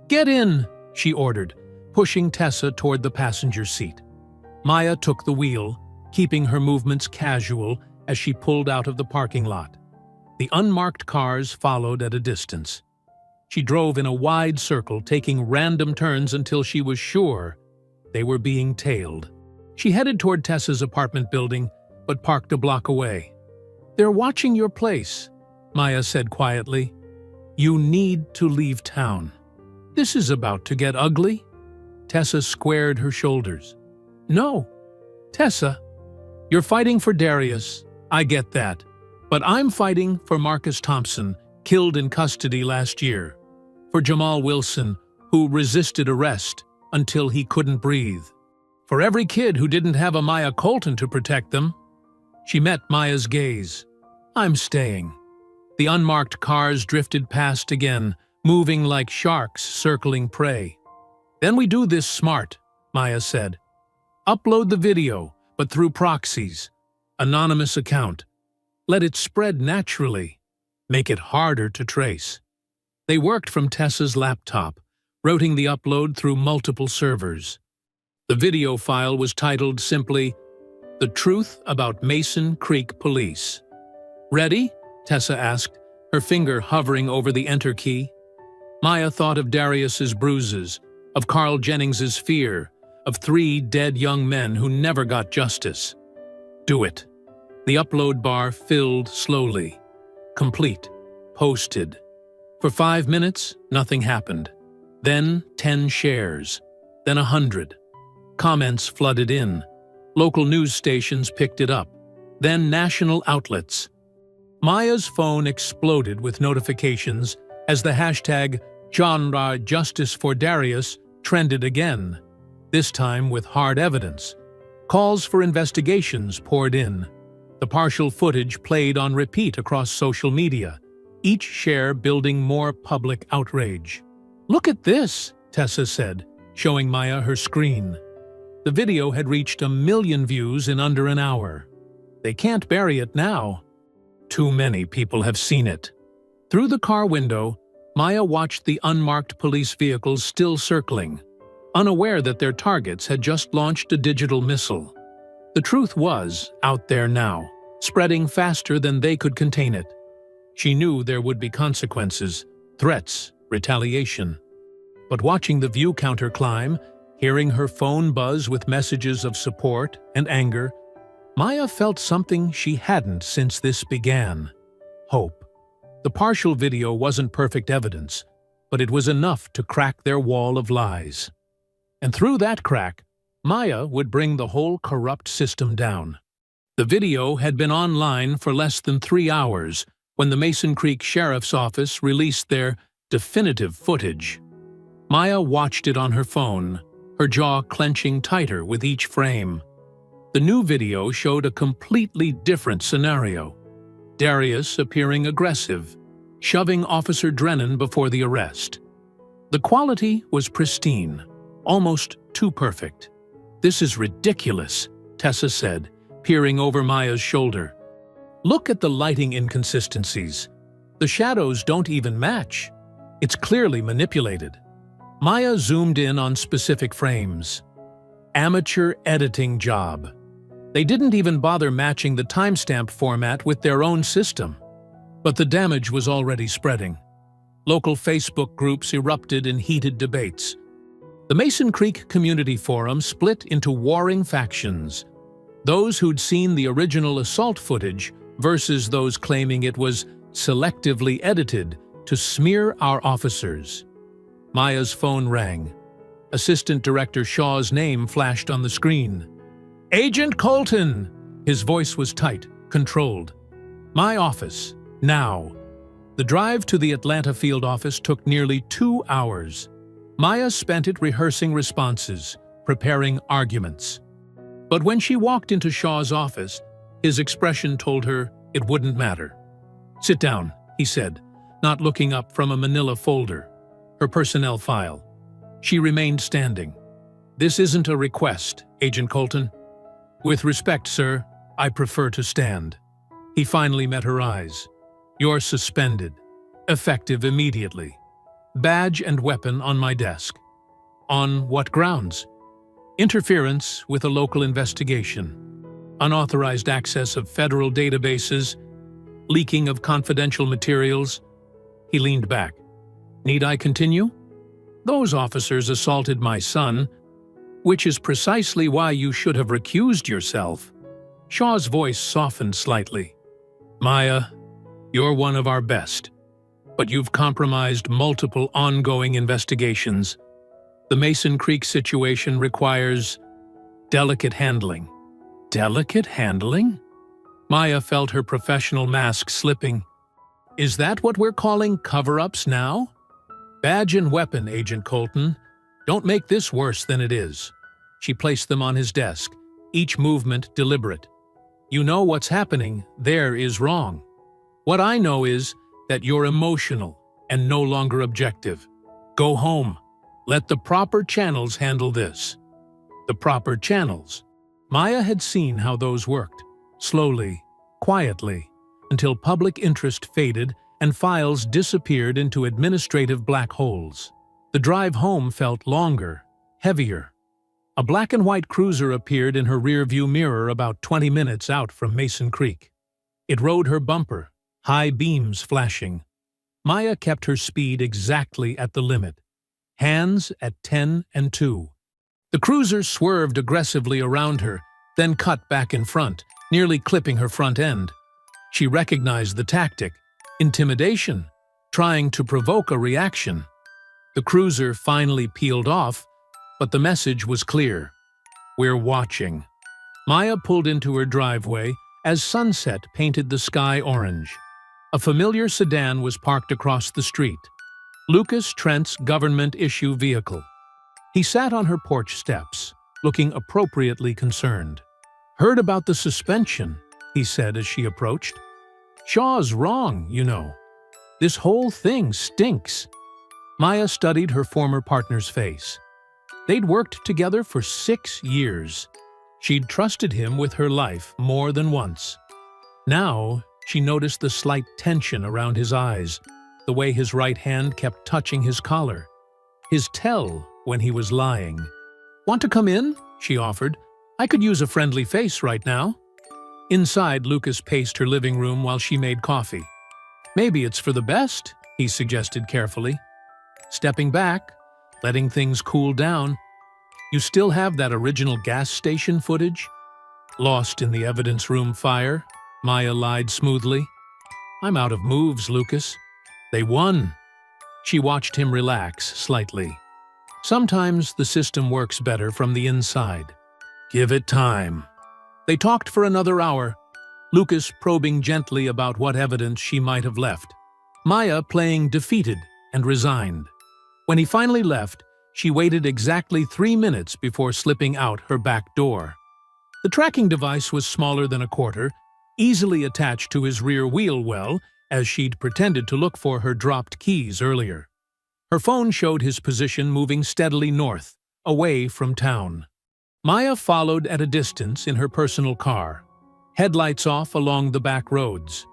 "Get in," she ordered, pushing Tessa toward the passenger seat. Maya took the wheel, keeping her movements casual as she pulled out of the parking lot. The unmarked cars followed at a distance. She drove in a wide circle, taking random turns until she was sure they were being tailed. She headed toward Tessa's apartment building, but parked a block away. "They're watching your place," Maya said quietly. "You need to leave town." "This is about to get ugly." Tessa squared her shoulders. "No, Tessa, you're fighting for Darius. I get that. But I'm fighting for Marcus Thompson, killed in custody last year. For Jamal Wilson, who resisted arrest until he couldn't breathe. For every kid who didn't have a Maya Colton to protect them." She met Maya's gaze. "I'm staying." The unmarked cars drifted past again, moving like sharks circling prey. "Then we do this smart," Maya said. "Upload the video, but through proxies. Anonymous account. Let it spread naturally. Make it harder to trace." They worked from Tessa's laptop, routing the upload through multiple servers. The video file was titled simply, "The Truth About Mason Creek Police." "Ready?" Tessa asked, her finger hovering over the enter key. Maya thought of Darius's bruises, of Carl Jennings's fear, of 3 dead young men who never got justice. "Do it." The upload bar filled slowly. Complete. Posted. For 5 minutes, nothing happened. Then 10 shares. Then 100. Comments flooded in. Local news stations picked it up. Then national outlets. Maya's phone exploded with notifications as the hashtag #Genre Justice for Darius trended again, this time with hard evidence. Calls for investigations poured in. The partial footage played on repeat across social media, each share building more public outrage. "Look at this," Tessa said, showing Maya her screen. The video had reached 1 million views in under an hour. "They can't bury it now. Too many people have seen it." Through the car window, Maya watched the unmarked police vehicles still circling, unaware that their targets had just launched a digital missile. The truth was out there now, spreading faster than they could contain it. She knew there would be consequences, threats, retaliation. But watching the view counter climb, hearing her phone buzz with messages of support and anger, Maya felt something she hadn't since this began: hope. The partial video wasn't perfect evidence, but it was enough to crack their wall of lies. And through that crack, Maya would bring the whole corrupt system down. The video had been online for less than 3 hours when the Mason Creek Sheriff's Office released their definitive footage. Maya watched it on her phone, her jaw clenching tighter with each frame. The new video showed a completely different scenario. Darius appearing aggressive, shoving Officer Drennan before the arrest. The quality was pristine, almost too perfect. "This is ridiculous," Tessa said, peering over Maya's shoulder. "Look at the lighting inconsistencies. The shadows don't even match. It's clearly manipulated." Maya zoomed in on specific frames. Amateur editing job. They didn't even bother matching the timestamp format with their own system. But the damage was already spreading. Local Facebook groups erupted in heated debates. The Mason Creek Community Forum split into warring factions. Those who'd seen the original assault footage versus those claiming it was selectively edited to smear our officers. Maya's phone rang. Assistant Director Shaw's name flashed on the screen. "Agent Colton!" His voice was tight, controlled. "My office, now." The drive to the Atlanta field office took nearly 2 hours. Maya spent it rehearsing responses, preparing arguments. But when she walked into Shaw's office, his expression told her it wouldn't matter. "Sit down," he said, not looking up from a manila folder, her personnel file. She remained standing. "This isn't a request, Agent Colton." "With respect, sir, I prefer to stand." He finally met her eyes. "You're suspended. Effective immediately. Badge and weapon on my desk." "On what grounds?" "Interference with a local investigation. Unauthorized access of federal databases. Leaking of confidential materials." He leaned back. "Need I continue?" "Those officers assaulted my son, which is precisely why you should have recused yourself." Shaw's voice softened slightly. "Maya, you're one of our best, but you've compromised multiple ongoing investigations. The Mason Creek situation requires delicate handling." "Delicate handling?" Maya felt her professional mask slipping. "Is that what we're calling cover-ups now?" "Badge and weapon, Agent Colton. Don't make this worse than it is." She placed them on his desk, each movement deliberate. "You know what's happening there is wrong. What I know is that you're emotional and no longer objective. Go home. Let the proper channels handle this. The proper channels. Maya had seen how those worked, slowly, quietly, until public interest faded and files disappeared into administrative black holes. The drive home felt longer, heavier. A black and white cruiser appeared in her rearview mirror about 20 minutes out from Mason Creek. It rode her bumper, high beams flashing. Maya kept her speed exactly at the limit, hands at 10 and 2. The cruiser swerved aggressively around her, then cut back in front, nearly clipping her front end. She recognized the tactic, intimidation, trying to provoke a reaction. The cruiser finally peeled off, but the message was clear. We're watching. Maya pulled into her driveway as sunset painted the sky orange. A familiar sedan was parked across the street. Lucas Trent's government-issue vehicle. He sat on her porch steps, looking appropriately concerned. "Heard about the suspension," he said as she approached. "Shaw's wrong, you know. This whole thing stinks." Maya studied her former partner's face. They'd worked together for 6 years. She'd trusted him with her life more than once. Now, she noticed the slight tension around his eyes, the way his right hand kept touching his collar. His tell when he was lying. "Want to come in?" she offered. "I could use a friendly face right now." Inside, Lucas paced her living room while she made coffee. "Maybe it's for the best," he suggested carefully. Stepping back, letting things cool down. "You still have that original gas station footage?" "Lost in the evidence room fire," Maya lied smoothly. "I'm out of moves, Lucas. They won." She watched him relax slightly. Sometimes the system works better from the inside. Give it time. They talked for another hour, Lucas probing gently about what evidence she might have left, Maya playing defeated and resigned. When he finally left, she waited exactly 3 minutes before slipping out her back door. The tracking device was smaller than a quarter, easily attached to his rear wheel well, as she'd pretended to look for her dropped keys earlier. Her phone showed his position moving steadily north, away from town. Maya followed at a distance in her personal car, headlights off along the back roads.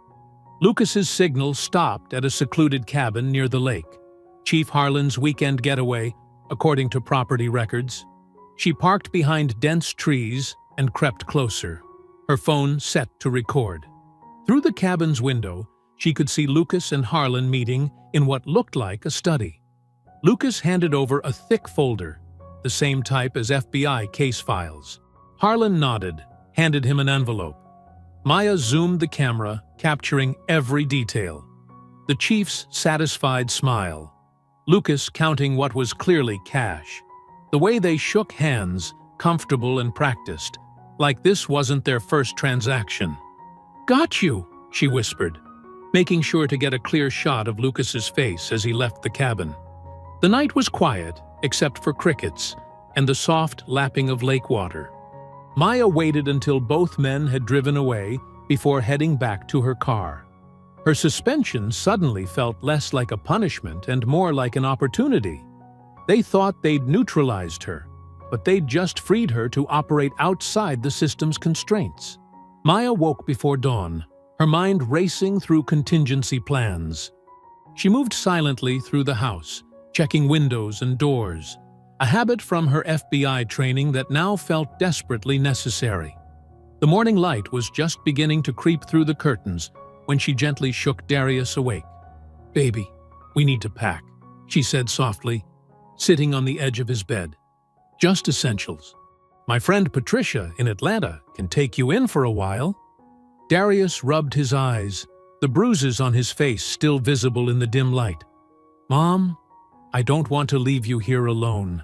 Lucas's signal stopped at a secluded cabin near the lake, Chief Harlan's weekend getaway, according to property records. She parked behind dense trees and crept closer, her phone set to record. Through the cabin's window, she could see Lucas and Harlan meeting in what looked like a study. Lucas handed over a thick folder, the same type as FBI case files. Harlan nodded, handed him an envelope. Maya zoomed the camera, capturing every detail. The chief's satisfied smile. Lucas counting what was clearly cash. The way they shook hands, comfortable and practiced, like this wasn't their first transaction. "Got you," she whispered, making sure to get a clear shot of Lucas's face as he left the cabin. The night was quiet, except for crickets and the soft lapping of lake water. Maya waited until both men had driven away before heading back to her car. Her suspension suddenly felt less like a punishment and more like an opportunity. They thought they'd neutralized her, but they'd just freed her to operate outside the system's constraints. Maya woke before dawn, her mind racing through contingency plans. She moved silently through the house, checking windows and doors, a habit from her FBI training that now felt desperately necessary. The morning light was just beginning to creep through the curtains when she gently shook Darius awake. "Baby, we need to pack," she said softly, sitting on the edge of his bed. "Just essentials. My friend Patricia in Atlanta can take you in for a while." Darius rubbed his eyes, the bruises on his face still visible in the dim light. "Mom, I don't want to leave you here alone.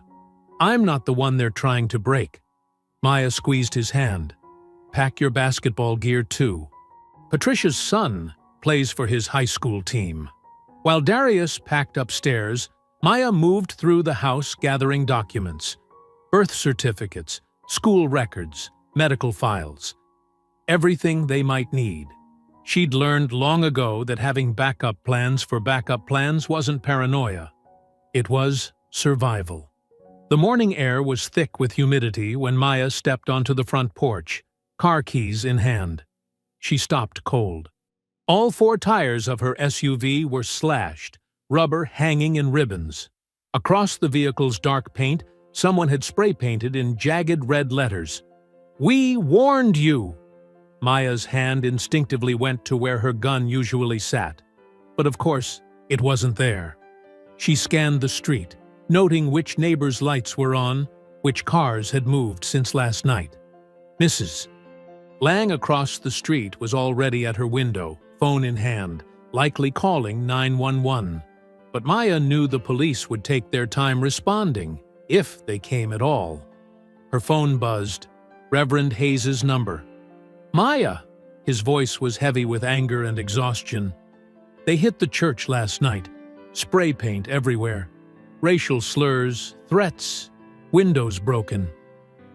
I'm not the one they're trying to break." Maya squeezed his hand. "Pack your basketball gear too." Patricia's son plays for his high school team. While Darius packed upstairs, Maya moved through the house gathering documents, birth certificates, school records, medical files, everything they might need. She'd learned long ago that having backup plans for backup plans wasn't paranoia. It was survival. The morning air was thick with humidity when Maya stepped onto the front porch, car keys in hand. She stopped cold. All 4 tires of her SUV were slashed, rubber hanging in ribbons. Across the vehicle's dark paint, someone had spray-painted in jagged red letters, "We warned you!" Maya's hand instinctively went to where her gun usually sat. But of course, it wasn't there. She scanned the street, noting which neighbors' lights were on, which cars had moved since last night. Mrs. Lang across the street was already at her window, phone in hand, likely calling 911. But Maya knew the police would take their time responding, if they came at all. Her phone buzzed. Reverend Hayes's number. "Maya!" His voice was heavy with anger and exhaustion. "They hit the church last night. Spray paint everywhere. Racial slurs, threats, windows broken."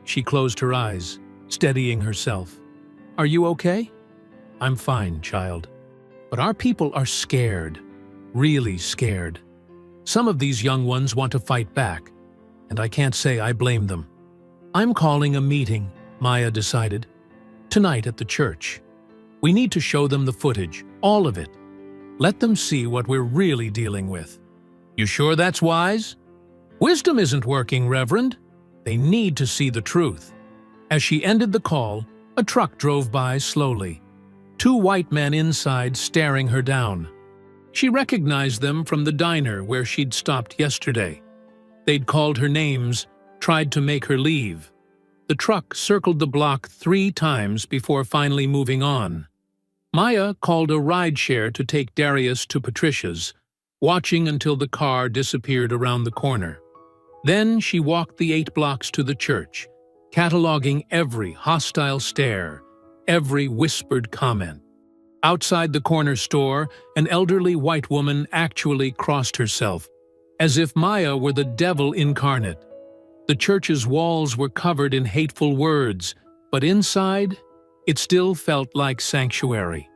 She closed her eyes, steadying herself. "Are you okay?" "I'm fine, child. But our people are scared. Really scared. Some of these young ones want to fight back, and I can't say I blame them." "I'm calling a meeting," Maya decided. "Tonight at the church. We need to show them the footage, all of it. Let them see what we're really dealing with." "You sure that's wise?" "Wisdom isn't working, Reverend. They need to see the truth." As she ended the call, a truck drove by slowly. 2 white men inside staring her down. She recognized them from the diner where she'd stopped yesterday. They'd called her names, tried to make her leave. The truck circled the block 3 times before finally moving on. Maya called a rideshare to take Darius to Patricia's, watching until the car disappeared around the corner. Then she walked the 8 blocks to the church, cataloging every hostile stare, every whispered comment. Outside the corner store, an elderly white woman actually crossed herself, as if Maya were the devil incarnate. The church's walls were covered in hateful words, but inside, it still felt like sanctuary.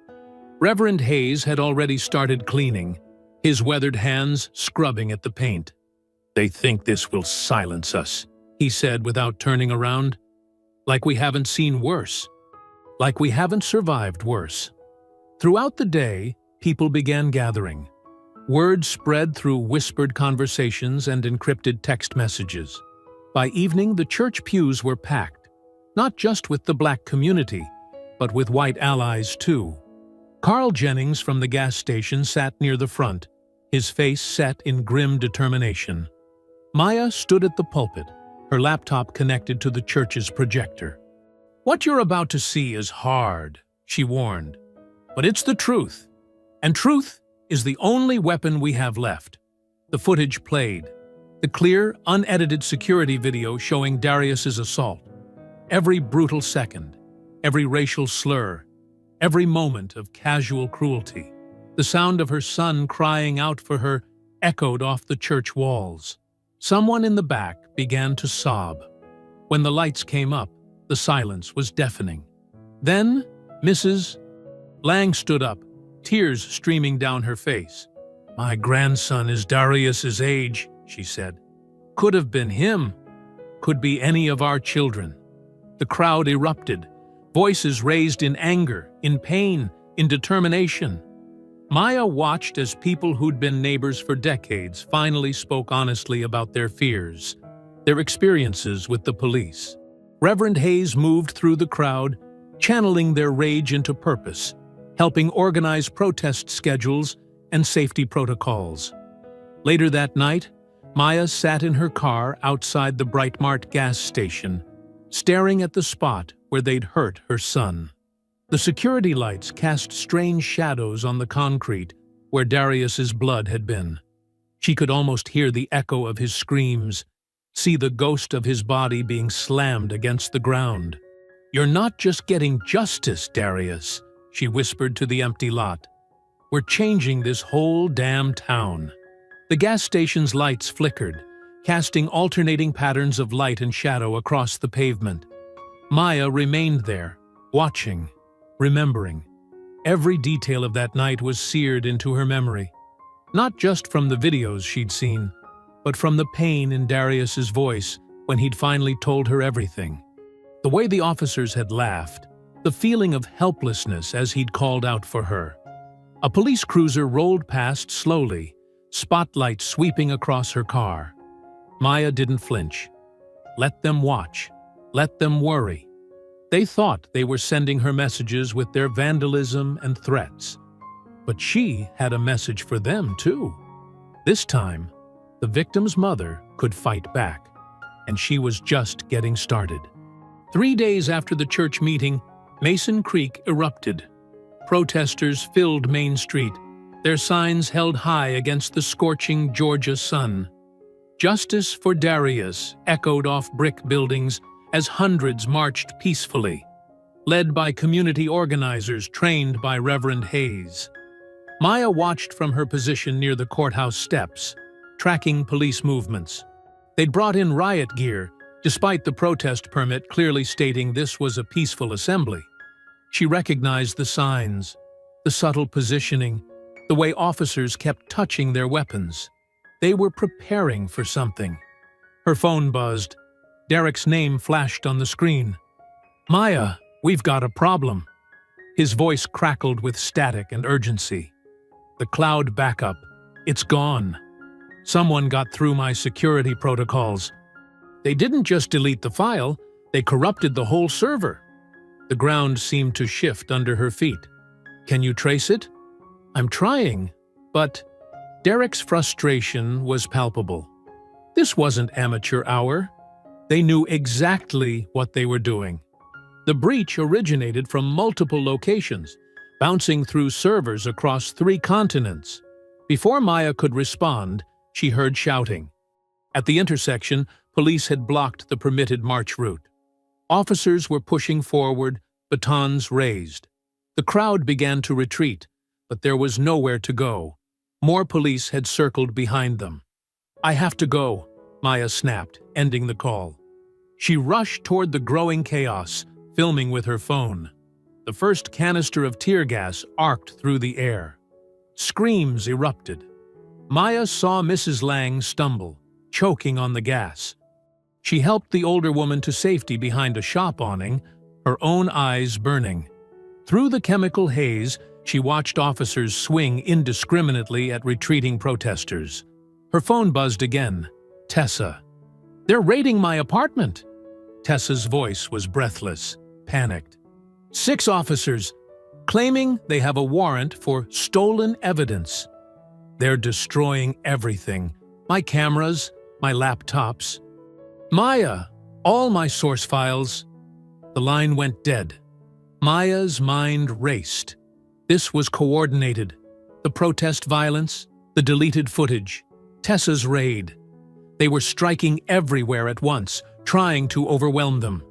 Reverend Hayes had already started cleaning, his weathered hands scrubbing at the paint. "They think this will silence us," he said without turning around. "Like we haven't seen worse. Like we haven't survived worse." Throughout the day, people began gathering. Word spread through whispered conversations and encrypted text messages. By evening, the church pews were packed, not just with the black community, but with white allies too. Carl Jennings from the gas station sat near the front, his face set in grim determination. Maya stood at the pulpit, her laptop connected to the church's projector. "What you're about to see is hard," she warned. "But it's the truth. And truth is the only weapon we have left." The footage played. The clear, unedited security video showing Darius's assault. Every brutal second, every racial slur, every moment of casual cruelty. The sound of her son crying out for her echoed off the church walls. Someone in the back began to sob. When the lights came up, the silence was deafening. Then, Mrs. Lang stood up, tears streaming down her face. "My grandson is Darius's age," she said. "Could have been him. Could be any of our children." The crowd erupted, voices raised in anger, in pain, in determination. Maya watched as people who'd been neighbors for decades finally spoke honestly about their fears, their experiences with the police. Reverend Hayes moved through the crowd, channeling their rage into purpose, helping organize protest schedules and safety protocols. Later that night, Maya sat in her car outside the Brightmart gas station, staring at the spot where they'd hurt her son. The security lights cast strange shadows on the concrete where Darius's blood had been. She could almost hear the echo of his screams, see the ghost of his body being slammed against the ground. "You're not just getting justice, Darius," she whispered to the empty lot. "We're changing this whole damn town." The gas station's lights flickered, casting alternating patterns of light and shadow across the pavement. Maya remained there, watching, remembering. Every detail of that night was seared into her memory, not just from the videos she'd seen, but from the pain in Darius's voice when he'd finally told her everything. The way the officers had laughed, the feeling of helplessness as he'd called out for her. A police cruiser rolled past slowly, spotlight sweeping across her car. Maya didn't flinch. Let them watch. Let them worry. They thought they were sending her messages with their vandalism and threats. But she had a message for them, too. This time, the victim's mother could fight back, and she was just getting started. 3 days after the church meeting, Mason Creek erupted. Protesters filled Main Street, their signs held high against the scorching Georgia sun. Justice for Darius echoed off brick buildings as hundreds marched peacefully, led by community organizers trained by Reverend Hayes. Maya watched from her position near the courthouse steps, tracking police movements. They'd brought in riot gear, despite the protest permit clearly stating this was a peaceful assembly. She recognized the signs, the subtle positioning, the way officers kept touching their weapons. They were preparing for something. Her phone buzzed. Derek's name flashed on the screen. "Maya, we've got a problem." His voice crackled with static and urgency. "The cloud backup. It's gone. Someone got through my security protocols. They didn't just delete the file, they corrupted the whole server." The ground seemed to shift under her feet. "Can you trace it?" "I'm trying, but..." Derek's frustration was palpable. This wasn't amateur hour. They knew exactly what they were doing. The breach originated from multiple locations, bouncing through servers across 3 continents. Before Maya could respond, she heard shouting. At the intersection, police had blocked the permitted march route. Officers were pushing forward, batons raised. The crowd began to retreat, but there was nowhere to go. More police had circled behind them. "I have to go," Maya snapped, ending the call. She rushed toward the growing chaos, filming with her phone. The first canister of tear gas arced through the air. Screams erupted. Maya saw Mrs. Lang stumble, choking on the gas. She helped the older woman to safety behind a shop awning, her own eyes burning. Through the chemical haze, she watched officers swing indiscriminately at retreating protesters. Her phone buzzed again. "Tessa." "They're raiding my apartment." Tessa's voice was breathless, panicked. 6 officers, claiming they have a warrant for stolen evidence. "They're destroying everything. My cameras, my laptops. Maya, all my source files." The line went dead. Maya's mind raced. This was coordinated. The protest violence, the deleted footage, Tessa's raid. They were striking everywhere at once, trying to overwhelm them.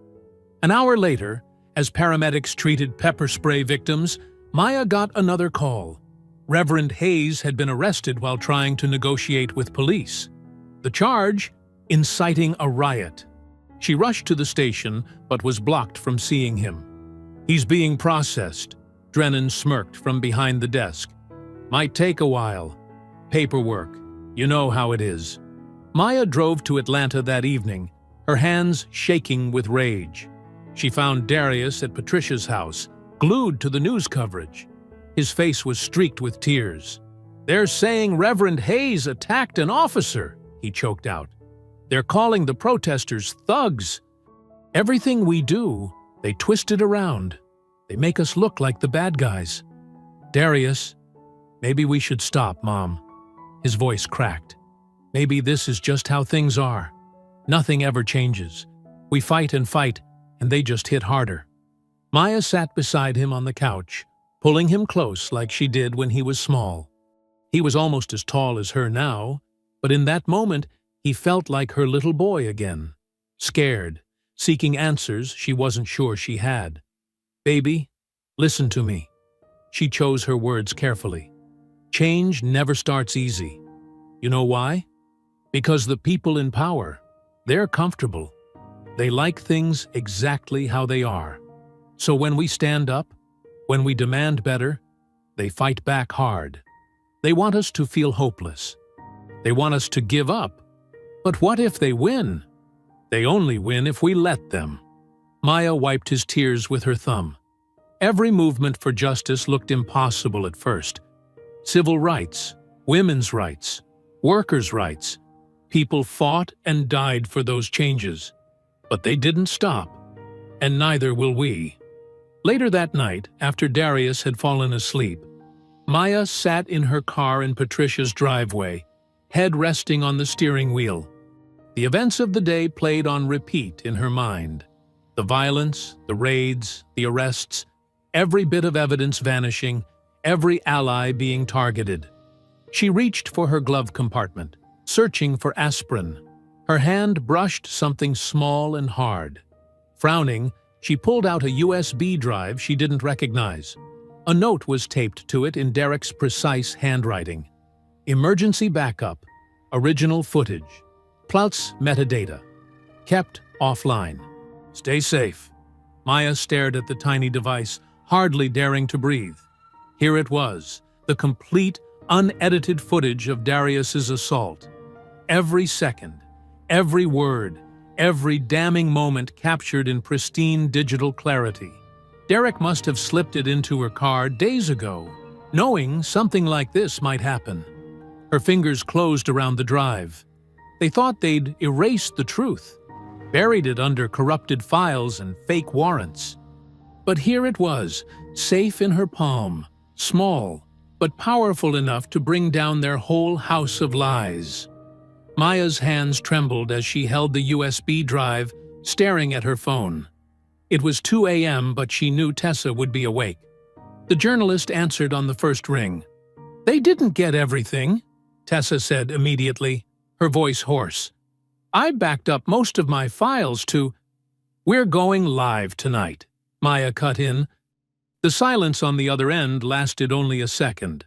An hour later, as paramedics treated pepper spray victims, Maya got another call. Reverend Hayes had been arrested while trying to negotiate with police. The charge? Inciting a riot. She rushed to the station, but was blocked from seeing him. "He's being processed," Drennan smirked from behind the desk. "Might take a while. Paperwork. You know how it is." Maya drove to Atlanta that evening, her hands shaking with rage. She found Darius at Patricia's house, glued to the news coverage. His face was streaked with tears. "They're saying Reverend Hayes attacked an officer," he choked out. "They're calling the protesters thugs. Everything we do, they twist it around. They make us look like the bad guys." "Darius, maybe we should stop, Mom." His voice cracked. "Maybe this is just how things are. Nothing ever changes. We fight, and they just hit harder." Maya sat beside him on the couch, pulling him close like she did when he was small. He was almost as tall as her now, but in that moment, he felt like her little boy again. Scared, seeking answers she wasn't sure she had. "Baby, listen to me." She chose her words carefully. "Change never starts easy. You know why? Because the people in power, they're comfortable. They like things exactly how they are. So when we stand up, when we demand better, They fight back hard. They want us to feel hopeless. They want us to give up. But what if they win? They only win if we let them. Maya wiped his tears with her thumb. Every movement for justice looked impossible at first. Civil rights, women's rights, workers' rights. People fought and died for those changes. But they didn't stop. And neither will we. Later that night, after Darius had fallen asleep, Maya sat in her car in Patricia's driveway, head resting on the steering wheel. The events of the day played on repeat in her mind. The violence, the raids, the arrests, every bit of evidence vanishing, every ally being targeted. She reached for her glove compartment, searching for aspirin. Her hand brushed something small and hard. Frowning, she pulled out a USB drive she didn't recognize. A note was taped to it in Derek's precise handwriting. Emergency backup, original footage, plus metadata. Kept offline. Stay safe. Maya stared at the tiny device, hardly daring to breathe. Here it was, the complete, unedited footage of Darius's assault. Every second, every word, every damning moment captured in pristine digital clarity. Derek must have slipped it into her car days ago, knowing something like this might happen. Her fingers closed around the drive. They thought they'd erased the truth, buried it under corrupted files and fake warrants. But here it was, safe in her palm, small, but powerful enough to bring down their whole house of lies. Maya's hands trembled as she held the USB drive, staring at her phone. It was 2 a.m., but she knew Tessa would be awake. The journalist answered on the first ring. "They didn't get everything," Tessa said immediately, her voice hoarse. "I backed up most of my files to—" "We're going live tonight," Maya cut in. The silence on the other end lasted only a second.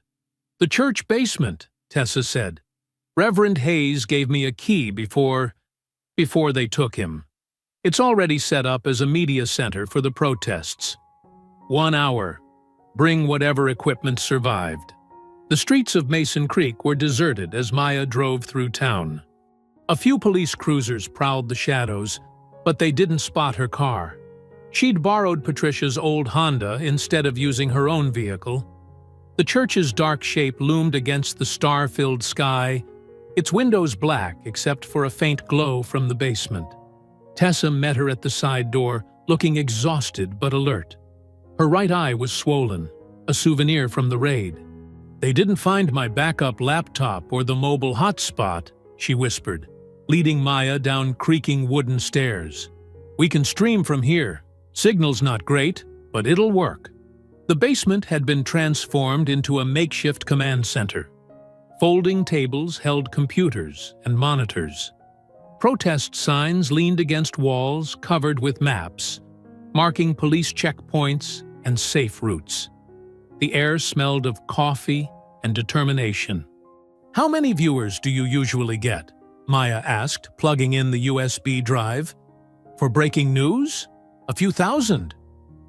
"The church basement," Tessa said. "Reverend Hayes gave me a key before they took him. It's already set up as a media center for the protests. 1 hour. Bring whatever equipment survived." The streets of Mason Creek were deserted as Maya drove through town. A few police cruisers prowled the shadows, but they didn't spot her car. She'd borrowed Patricia's old Honda instead of using her own vehicle. The church's dark shape loomed against the star-filled sky, its windows black except for a faint glow from the basement. Tessa met her at the side door, looking exhausted but alert. Her right eye was swollen, a souvenir from the raid. "They didn't find my backup laptop or the mobile hotspot," she whispered, leading Maya down creaking wooden stairs. "We can stream from here. Signal's not great, but it'll work." The basement had been transformed into a makeshift command center. Folding tables held computers and monitors. Protest signs leaned against walls covered with maps, marking police checkpoints and safe routes. The air smelled of coffee and determination. "How many viewers do you usually get?" Maya asked, plugging in the USB drive. "For breaking news? A few thousand."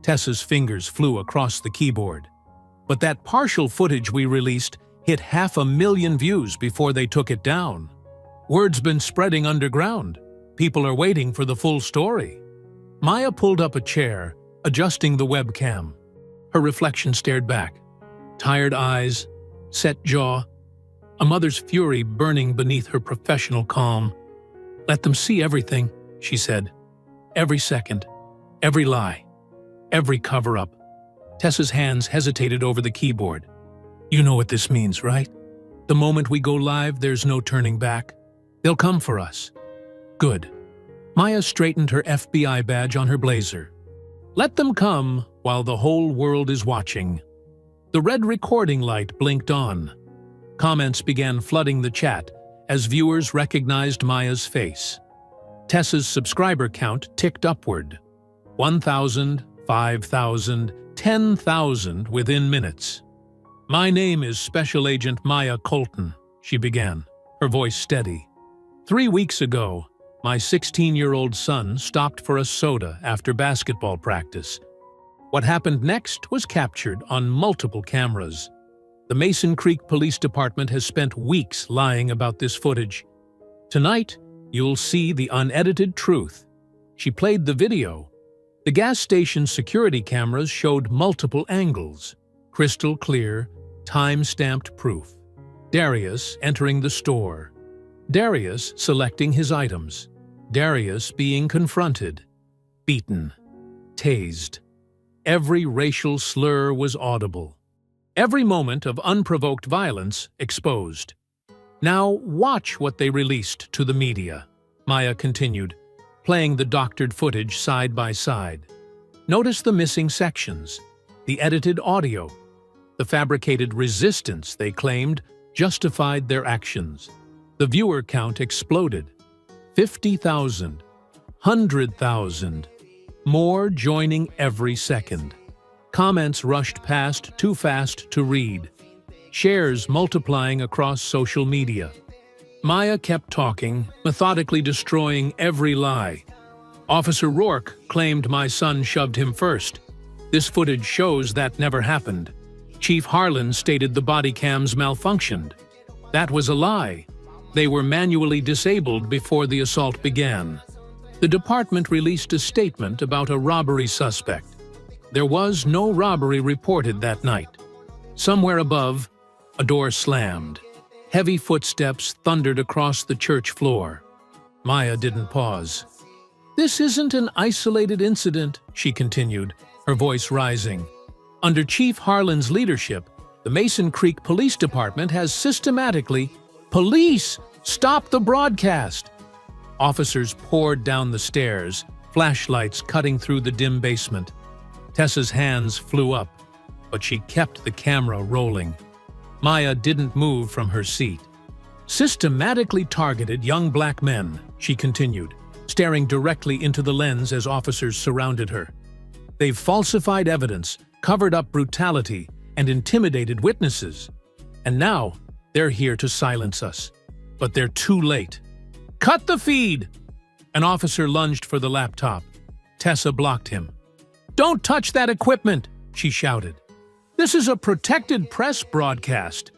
Tessa's fingers flew across the keyboard. "But that partial footage we released hit 500,000 views before they took it down. Word's been spreading underground. People are waiting for the full story." Maya pulled up a chair, adjusting the webcam. Her reflection stared back. Tired eyes, set jaw, a mother's fury burning beneath her professional calm. "Let them see everything," she said. "Every second, every lie, every cover-up." Tessa's hands hesitated over the keyboard. "You know what this means, right? The moment we go live, there's no turning back. They'll come for us." "Good." Maya straightened her FBI badge on her blazer. "Let them come while the whole world is watching." The red recording light blinked on. Comments began flooding the chat as viewers recognized Maya's face. Tessa's subscriber count ticked upward. 1,000, 5,000, 10,000 within minutes. "My name is Special Agent Maya Colton," she began, her voice steady. 3 weeks ago, my 16-year-old son stopped for a soda after basketball practice. What happened next was captured on multiple cameras. The Mason Creek Police Department has spent weeks lying about this footage. Tonight, you'll see the unedited truth. She played the video. The gas station security cameras showed multiple angles, crystal clear, time-stamped proof. Darius entering the store. Darius selecting his items. Darius being confronted, beaten, tased. Every racial slur was audible. Every moment of unprovoked violence exposed. Now watch what they released to the media, Maya continued, playing the doctored footage side by side. Notice the missing sections, the edited audio, the fabricated resistance they claimed justified their actions. The viewer count exploded. 50,000, 100,000, more joining every second. Comments rushed past too fast to read. Shares multiplying across social media. Maya kept talking, methodically destroying every lie. Officer Rourke claimed my son shoved him first. This footage shows that never happened. Chief Harlan stated the body cams malfunctioned. That was a lie. They were manually disabled before the assault began. The department released a statement about a robbery suspect. There was no robbery reported that night. Somewhere above, a door slammed. Heavy footsteps thundered across the church floor. Maya didn't pause. "This isn't an isolated incident," she continued, her voice rising. Under Chief Harlan's leadership, the Mason Creek Police Department has systematically— "Police! Stop the broadcast!" Officers poured down the stairs, flashlights cutting through the dim basement. Tessa's hands flew up, but she kept the camera rolling. Maya didn't move from her seat. "Systematically targeted young black men," she continued, staring directly into the lens as officers surrounded her. "They've falsified evidence, covered up brutality, and intimidated witnesses. And now, they're here to silence us. But they're too late. Cut the feed!" An officer lunged for the laptop. Tessa blocked him. "Don't touch that equipment!" she shouted. "This is a protected press broadcast."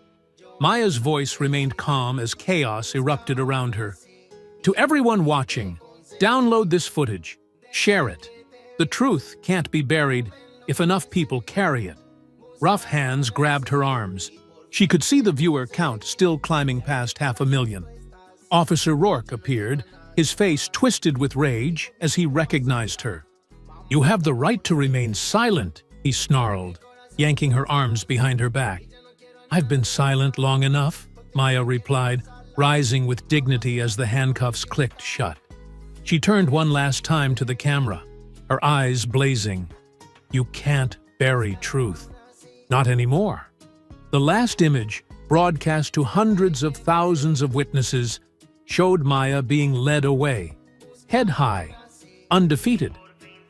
Maya's voice remained calm as chaos erupted around her. "To everyone watching, download this footage. Share it. The truth can't be buried if enough people carry it." Rough hands grabbed her arms. She could see the viewer count still climbing past 500,000. Officer Rourke appeared, his face twisted with rage as he recognized her. "You have the right to remain silent," he snarled, yanking her arms behind her back. "I've been silent long enough," Maya replied, rising with dignity as the handcuffs clicked shut. She turned one last time to the camera, her eyes blazing. "You can't bury truth. Not anymore." The last image, broadcast to hundreds of thousands of witnesses, showed Maya being led away, head high, undefeated,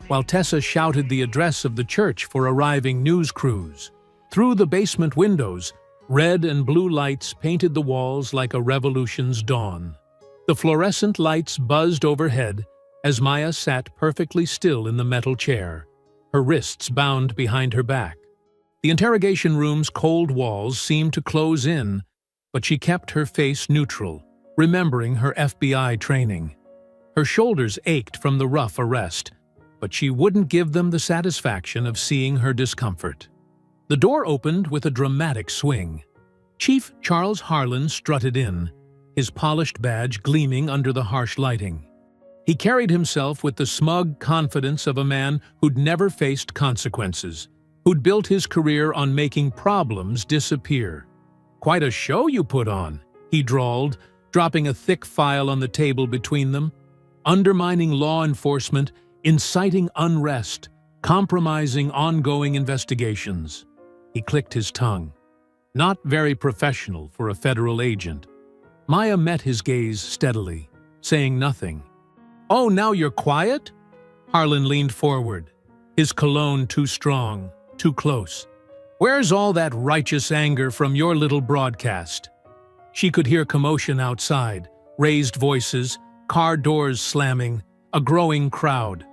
while Tessa shouted the address of the church for arriving news crews. Through the basement windows, red and blue lights painted the walls like a revolution's dawn. The fluorescent lights buzzed overhead as Maya sat perfectly still in the metal chair, her wrists bound behind her back. The interrogation room's cold walls seemed to close in, but she kept her face neutral, remembering her FBI training. Her shoulders ached from the rough arrest, but she wouldn't give them the satisfaction of seeing her discomfort. The door opened with a dramatic swing. Chief Charles Harlan strutted in, his polished badge gleaming under the harsh lighting. He carried himself with the smug confidence of a man who'd never faced consequences, who'd built his career on making problems disappear. "Quite a show you put on," he drawled, dropping a thick file on the table between them. "Undermining law enforcement, inciting unrest, compromising ongoing investigations." He clicked his tongue. Not very professional for a federal agent. Maya met his gaze steadily, saying nothing. "Oh, now you're quiet?" Harlan leaned forward, his cologne too strong, too close. "Where's all that righteous anger from your little broadcast?" She could hear commotion outside, raised voices, car doors slamming, a growing crowd.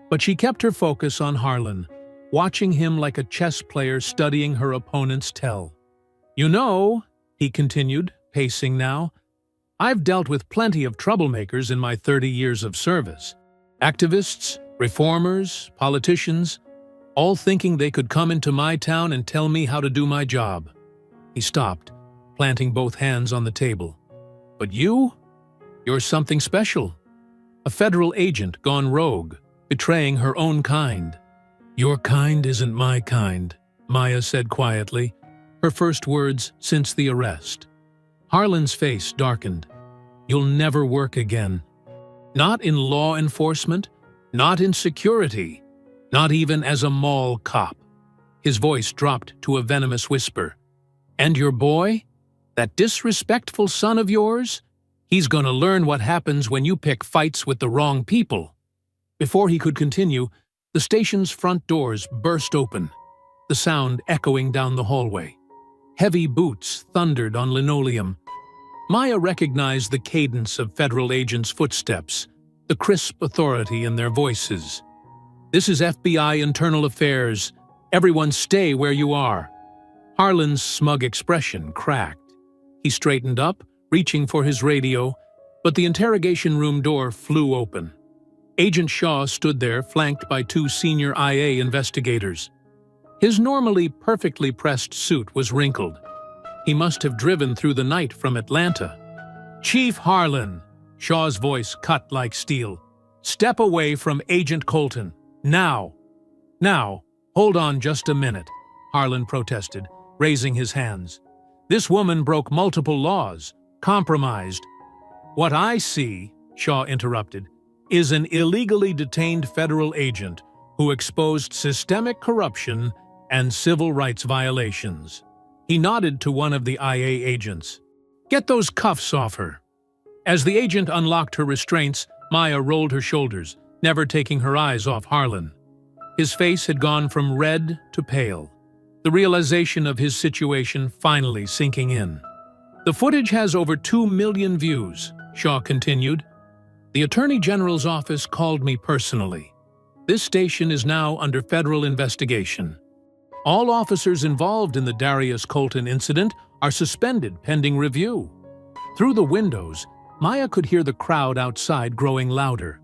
But she kept her focus on Harlan, watching him like a chess player studying her opponent's tell. "You know," he continued, pacing now, "I've dealt with plenty of troublemakers in my 30 years of service. Activists, reformers, politicians, all thinking they could come into my town and tell me how to do my job." He stopped, planting both hands on the table. "But you're something special. A federal agent gone rogue, betraying her own kind." "Your kind isn't my kind," Maya said quietly, her first words since the arrest. Harlan's face darkened. "You'll never work again. Not in law enforcement, not in security, not even as a mall cop." His voice dropped to a venomous whisper. "And your boy? That disrespectful son of yours? He's gonna learn what happens when you pick fights with the wrong people." Before he could continue, the station's front doors burst open, the sound echoing down the hallway. Heavy boots thundered on linoleum. Maya recognized the cadence of federal agents' footsteps, the crisp authority in their voices. "This is FBI Internal Affairs. Everyone stay where you are." Harlan's smug expression cracked. He straightened up, reaching for his radio, but the interrogation room door flew open. Agent Shaw stood there, flanked by two senior IA investigators. His normally perfectly pressed suit was wrinkled. He must have driven through the night from Atlanta. "Chief Harlan," Shaw's voice cut like steel, "step away from Agent Colton. Now." "Now, hold on just a minute," Harlan protested, raising his hands. "This woman broke multiple laws, compromised." "What I see," Shaw interrupted, "is an illegally detained federal agent who exposed systemic corruption and civil rights violations." He nodded to one of the IA agents. "Get those cuffs off her." As the agent unlocked her restraints, Maya rolled her shoulders, never taking her eyes off Harlan. His face had gone from red to pale, the realization of his situation finally sinking in. "The footage has over 2 million views," Shaw continued. "The Attorney General's office called me personally. This station is now under federal investigation. All officers involved in the Darius Colton incident are suspended pending review." Through the windows, Maya could hear the crowd outside growing louder.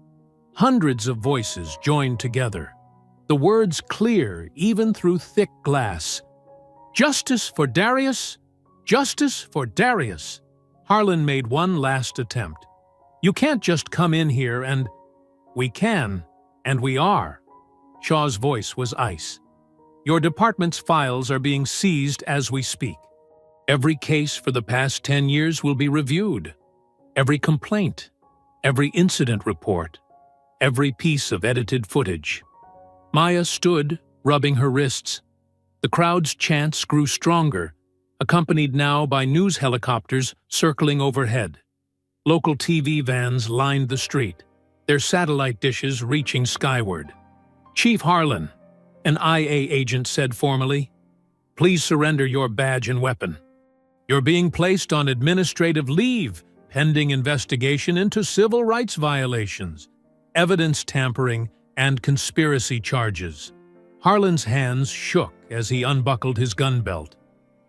Hundreds of voices joined together, the words clear even through thick glass. "Justice for Darius! Justice for Darius!" Harlan made one last attempt. "You can't just come in here and—" "We can, and we are." Shaw's voice was ice. "Your department's files are being seized as we speak. Every case for the past 10 years will be reviewed. Every complaint, every incident report, every piece of edited footage." Maya stood, rubbing her wrists. The crowd's chants grew stronger, accompanied now by news helicopters circling overhead. Local TV vans lined the street, their satellite dishes reaching skyward. "Chief Harlan," an IA agent said formally, "please surrender your badge and weapon. You're being placed on administrative leave pending investigation into civil rights violations, evidence tampering, and conspiracy charges." Harlan's hands shook as he unbuckled his gun belt.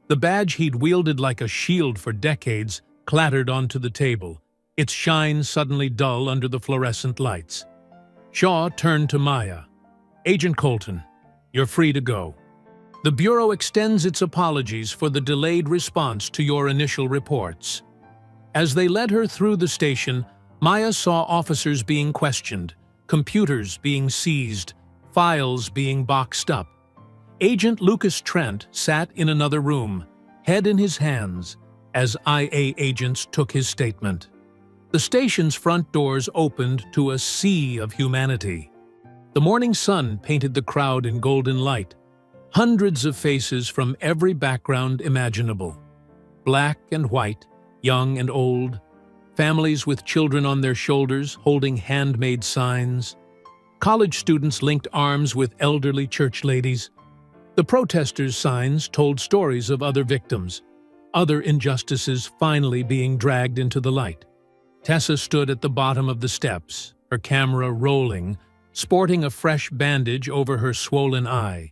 The badge he'd wielded like a shield for decades clattered onto the table, its shine suddenly dull under the fluorescent lights. Shaw turned to Maya. "Agent Colton, you're free to go. The Bureau extends its apologies for the delayed response to your initial reports." As they led her through the station, Maya saw officers being questioned, computers being seized, files being boxed up. Agent Lucas Trent sat in another room, head in his hands, as IA agents took his statement. The station's front doors opened to a sea of humanity. The morning sun painted the crowd in golden light. Hundreds of faces from every background imaginable. Black and white, young and old, families with children on their shoulders holding handmade signs. College students linked arms with elderly church ladies. The protesters' signs told stories of other victims, other injustices finally being dragged into the light. Tessa stood at the bottom of the steps, her camera rolling, sporting a fresh bandage over her swollen eye.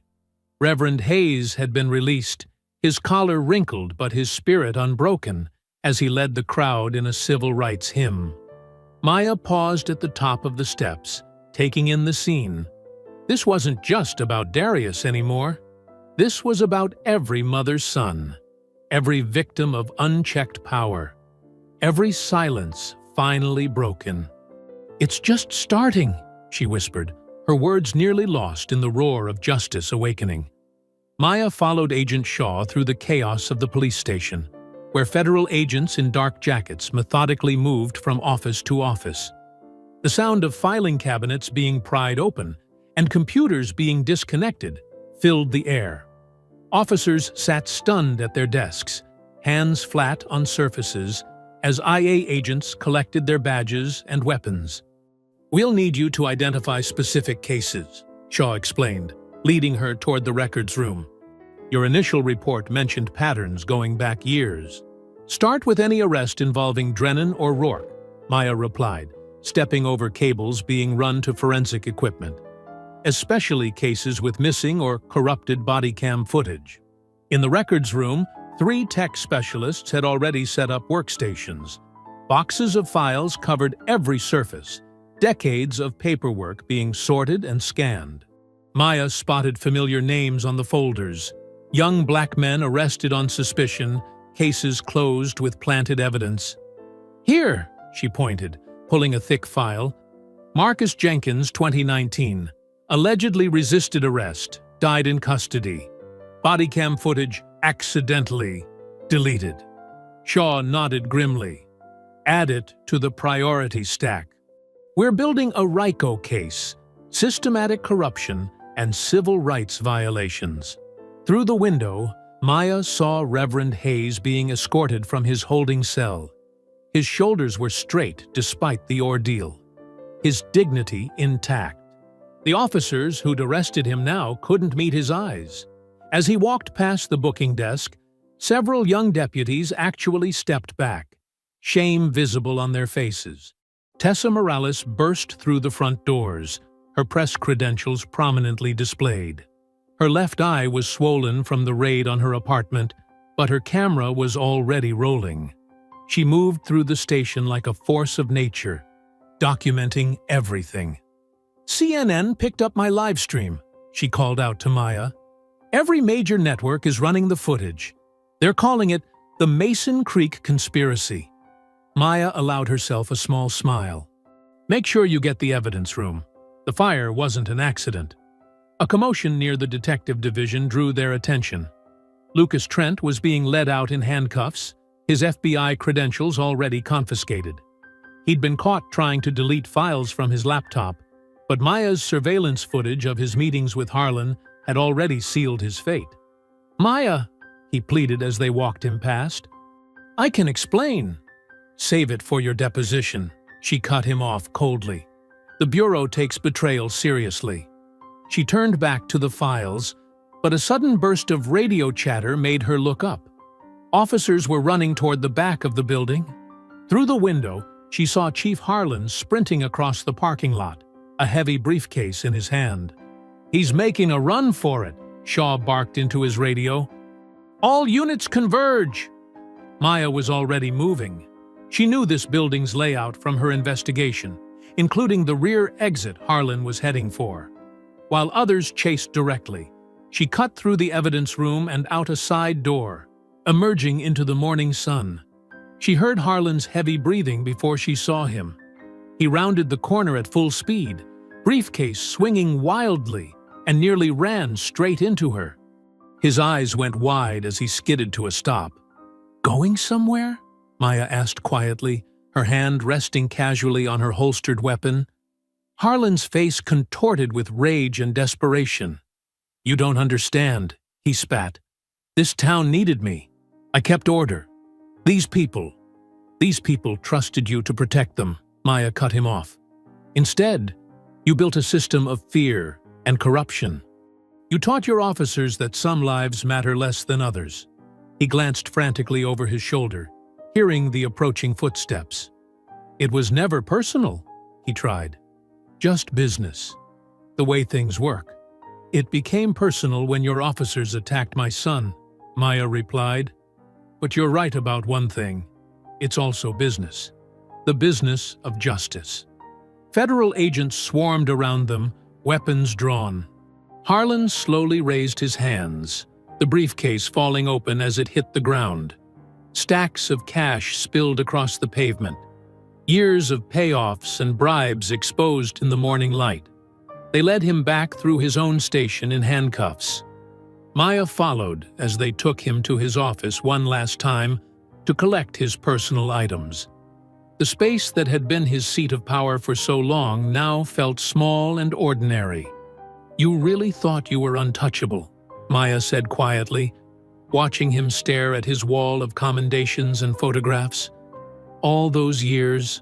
Reverend Hayes had been released, his collar wrinkled but his spirit unbroken, as he led the crowd in a civil rights hymn. Maya paused at the top of the steps, taking in the scene. This wasn't just about Darius anymore. This was about every mother's son, every victim of unchecked power, every silence finally broken. "It's just starting," she whispered, her words nearly lost in the roar of justice awakening. Maya followed Agent Shaw through the chaos of the police station, where federal agents in dark jackets methodically moved from office to office. The sound of filing cabinets being pried open and computers being disconnected filled the air. Officers sat stunned at their desks, hands flat on surfaces, as IA agents collected their badges and weapons. "We'll need you to identify specific cases," Shaw explained, leading her toward the records room. "Your initial report mentioned patterns going back years. Start with any arrest involving Drennan or Rourke," Maya replied, stepping over cables being run to forensic equipment, especially cases with missing or corrupted body cam footage. In the records room, 3 tech specialists had already set up workstations. Boxes of files covered every surface, decades of paperwork being sorted and scanned. Maya spotted familiar names on the folders. Young black men arrested on suspicion, cases closed with planted evidence. "Here," she pointed, pulling a thick file. "Marcus Jenkins, 2019. Allegedly resisted arrest, died in custody. Body cam footage accidentally deleted." Shaw nodded grimly. "Add it to the priority stack. We're building a RICO case, systematic corruption and civil rights violations." Through the window, Maya saw Reverend Hayes being escorted from his holding cell. His shoulders were straight despite the ordeal, his dignity intact. The officers who'd arrested him now couldn't meet his eyes. As he walked past the booking desk, several young deputies actually stepped back, shame visible on their faces. Tessa Morales burst through the front doors, her press credentials prominently displayed. Her left eye was swollen from the raid on her apartment, but her camera was already rolling. She moved through the station like a force of nature, documenting everything. "CNN picked up my live stream," she called out to Maya. "Every major network is running the footage. They're calling it the Mason Creek Conspiracy." Maya allowed herself a small smile. "Make sure you get the evidence room. The fire wasn't an accident." A commotion near the detective division drew their attention. Lucas Trent was being led out in handcuffs, his FBI credentials already confiscated. He'd been caught trying to delete files from his laptop, but Maya's surveillance footage of his meetings with Harlan had already sealed his fate. "Maya," he pleaded as they walked him past. "I can explain." "Save it for your deposition," she cut him off coldly. "The Bureau takes betrayal seriously." She turned back to the files, but a sudden burst of radio chatter made her look up. Officers were running toward the back of the building. Through the window, she saw Chief Harlan sprinting across the parking lot, a heavy briefcase in his hand. "He's making a run for it," Shaw barked into his radio. "All units converge!" Maya was already moving. She knew this building's layout from her investigation, including the rear exit Harlan was heading for. While others chased directly, she cut through the evidence room and out a side door, emerging into the morning sun. She heard Harlan's heavy breathing before she saw him. He rounded the corner at full speed, briefcase swinging wildly, and nearly ran straight into her. His eyes went wide as he skidded to a stop. "Going somewhere?" Maya asked quietly, her hand resting casually on her holstered weapon. Harlan's face contorted with rage and desperation. "You don't understand," he spat. "This town needed me. I kept order. These people trusted you to protect them," Maya cut him off. "Instead, you built a system of fear and corruption. You taught your officers that some lives matter less than others." He glanced frantically over his shoulder, hearing the approaching footsteps. "It was never personal," he tried. "Just business." the way things work. It became personal when your officers attacked my son, Maya replied. But you're right about one thing. It's also business. The business of justice. Federal agents swarmed around them, weapons drawn. Harlan slowly raised his hands, the briefcase falling open as it hit the ground. Stacks of cash spilled across the pavement. Years of payoffs and bribes exposed in the morning light. They led him back through his own station in handcuffs. Maya followed as they took him to his office one last time to collect his personal items. The space that had been his seat of power for so long now felt small and ordinary. "You really thought you were untouchable," Maya said quietly, watching him stare at his wall of commendations and photographs. "All those years,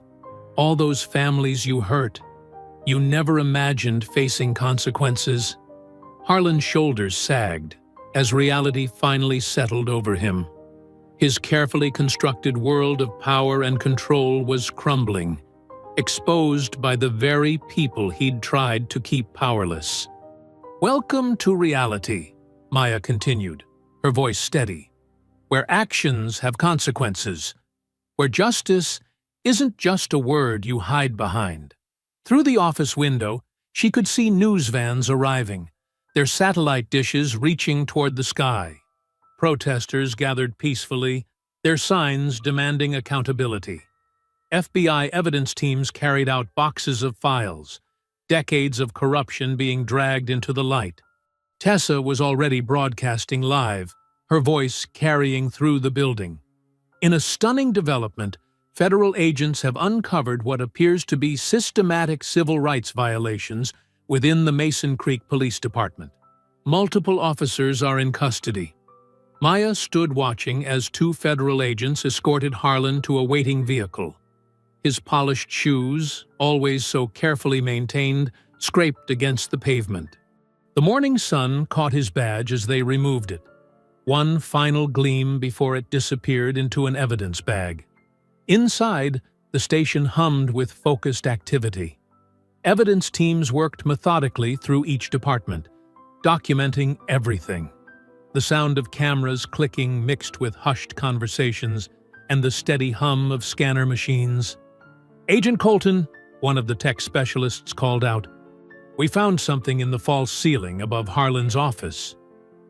all those families you hurt, you never imagined facing consequences." Harlan's shoulders sagged as reality finally settled over him. His carefully constructed world of power and control was crumbling, exposed by the very people he'd tried to keep powerless. "Welcome to reality," Maya continued, her voice steady, "where actions have consequences, where justice isn't just a word you hide behind." Through the office window, she could see news vans arriving, their satellite dishes reaching toward the sky. Protesters gathered peacefully, their signs demanding accountability. FBI evidence teams carried out boxes of files, decades of corruption being dragged into the light. Tessa was already broadcasting live, her voice carrying through the building. In a stunning development, federal agents have uncovered what appears to be systematic civil rights violations within the Mason Creek Police Department. Multiple officers are in custody. Maya stood watching as 2 federal agents escorted Harlan to a waiting vehicle. His polished shoes, always so carefully maintained, scraped against the pavement. The morning sun caught his badge as they removed it, one final gleam before it disappeared into an evidence bag. Inside, the station hummed with focused activity. Evidence teams worked methodically through each department, documenting everything. The sound of cameras clicking mixed with hushed conversations and the steady hum of scanner machines. "Agent Colton," one of the tech specialists called out, "we found something in the false ceiling above Harlan's office."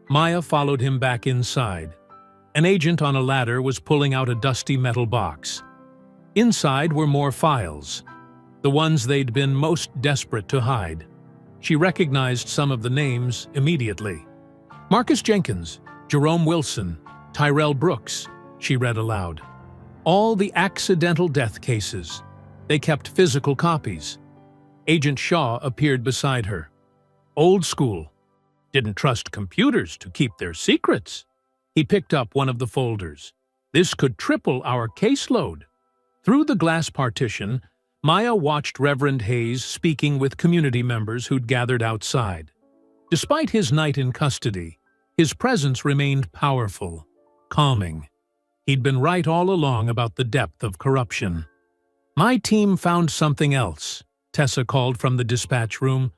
Maya followed him back inside. An agent on a ladder was pulling out a dusty metal box. Inside were more files, the ones they'd been most desperate to hide. She recognized some of the names immediately. "Marcus Jenkins, Jerome Wilson, Tyrell Brooks," she read aloud. "All the accidental death cases. They kept physical copies." Agent Shaw appeared beside her. "Old school. Didn't trust computers to keep their secrets." He picked up one of the folders. "This could triple our caseload." Through the glass partition, Maya watched Reverend Hayes speaking with community members who'd gathered outside. Despite his night in custody, his presence remained powerful, calming. He'd been right all along about the depth of corruption. "My team found something else," Tessa called from the dispatch room.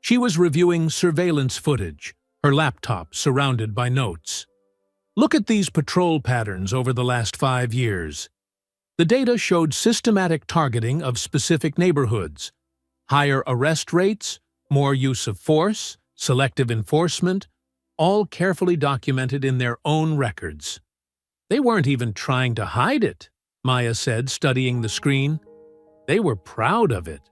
She was reviewing surveillance footage, her laptop surrounded by notes. "Look at these patrol patterns over the last 5 years. The data showed systematic targeting of specific neighborhoods, higher arrest rates, more use of force, selective enforcement, all carefully documented in their own records." "They weren't even trying to hide it," Maya said, studying the screen. "They were proud of it.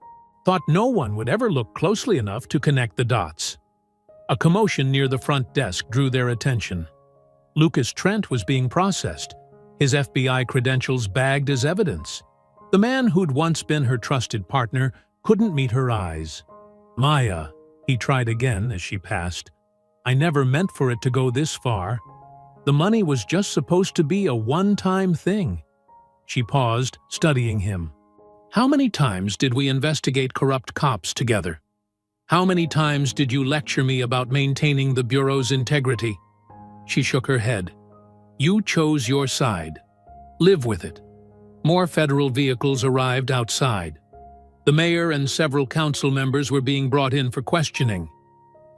Thought no one would ever look closely enough to connect the dots." A commotion near the front desk drew their attention. Lucas Trent was being processed, his FBI credentials bagged as evidence. The man who'd once been her trusted partner couldn't meet her eyes. "Maya," he tried again as she passed, "I never meant for it to go this far. The money was just supposed to be a one-time thing." She paused, studying him. "How many times did we investigate corrupt cops together? How many times did you lecture me about maintaining the Bureau's integrity?" She shook her head. "You chose your side. Live with it." More federal vehicles arrived outside. The mayor and several council members were being brought in for questioning.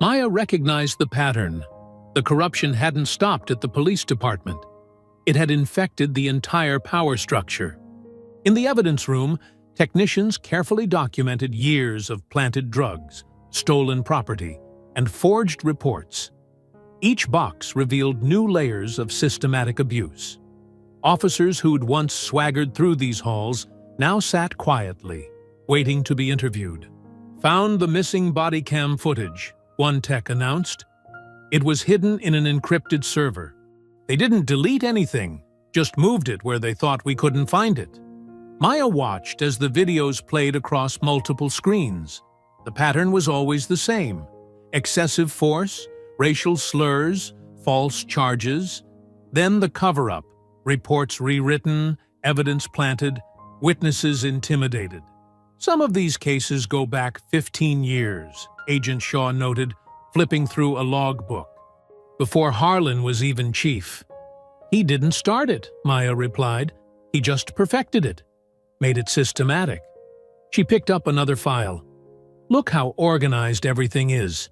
Maya recognized the pattern. The corruption hadn't stopped at the police department. It had infected the entire power structure. In the evidence room, technicians carefully documented years of planted drugs, stolen property, and forged reports. Each box revealed new layers of systematic abuse. Officers who'd once swaggered through these halls now sat quietly, waiting to be interviewed. "Found the missing body cam footage," one tech announced. It was hidden in an encrypted server. They didn't delete anything, just moved it where they thought we couldn't find it. Maya watched as the videos played across multiple screens. The pattern was always the same: excessive force, racial slurs, false charges. Then the cover-up, reports rewritten, evidence planted, witnesses intimidated. Some of these cases go back 15 years, Agent Shaw noted, flipping through a logbook. Before Harlan was even chief. "He didn't start it," Maya replied. "He just perfected it, made it systematic." She picked up another file. "Look how organized everything is.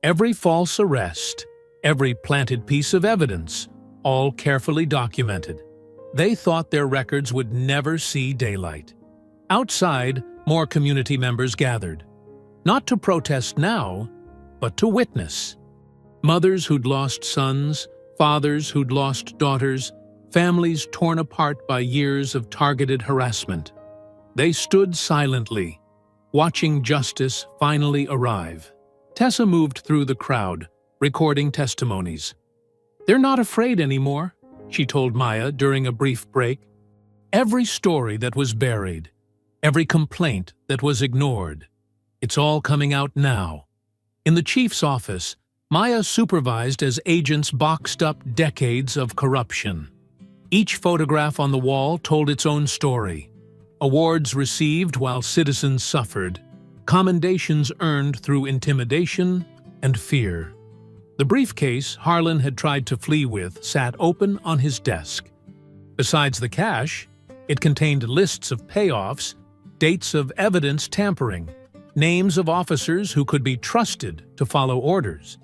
Every false arrest, every planted piece of evidence, all carefully documented. They thought their records would never see daylight." Outside, more community members gathered. Not to protest now, but to witness. Mothers who'd lost sons, fathers who'd lost daughters, families torn apart by years of targeted harassment. They stood silently, watching justice finally arrive. Tessa moved through the crowd, recording testimonies. "They're not afraid anymore," she told Maya during a brief break. "Every story that was buried, every complaint that was ignored, it's all coming out now." In the chief's office, Maya supervised as agents boxed up decades of corruption. Each photograph on the wall told its own story. Awards received while citizens suffered. Commendations earned through intimidation and fear. The briefcase Harlan had tried to flee with sat open on his desk. Besides the cash, it contained lists of payoffs, dates of evidence tampering, names of officers who could be trusted to follow orders.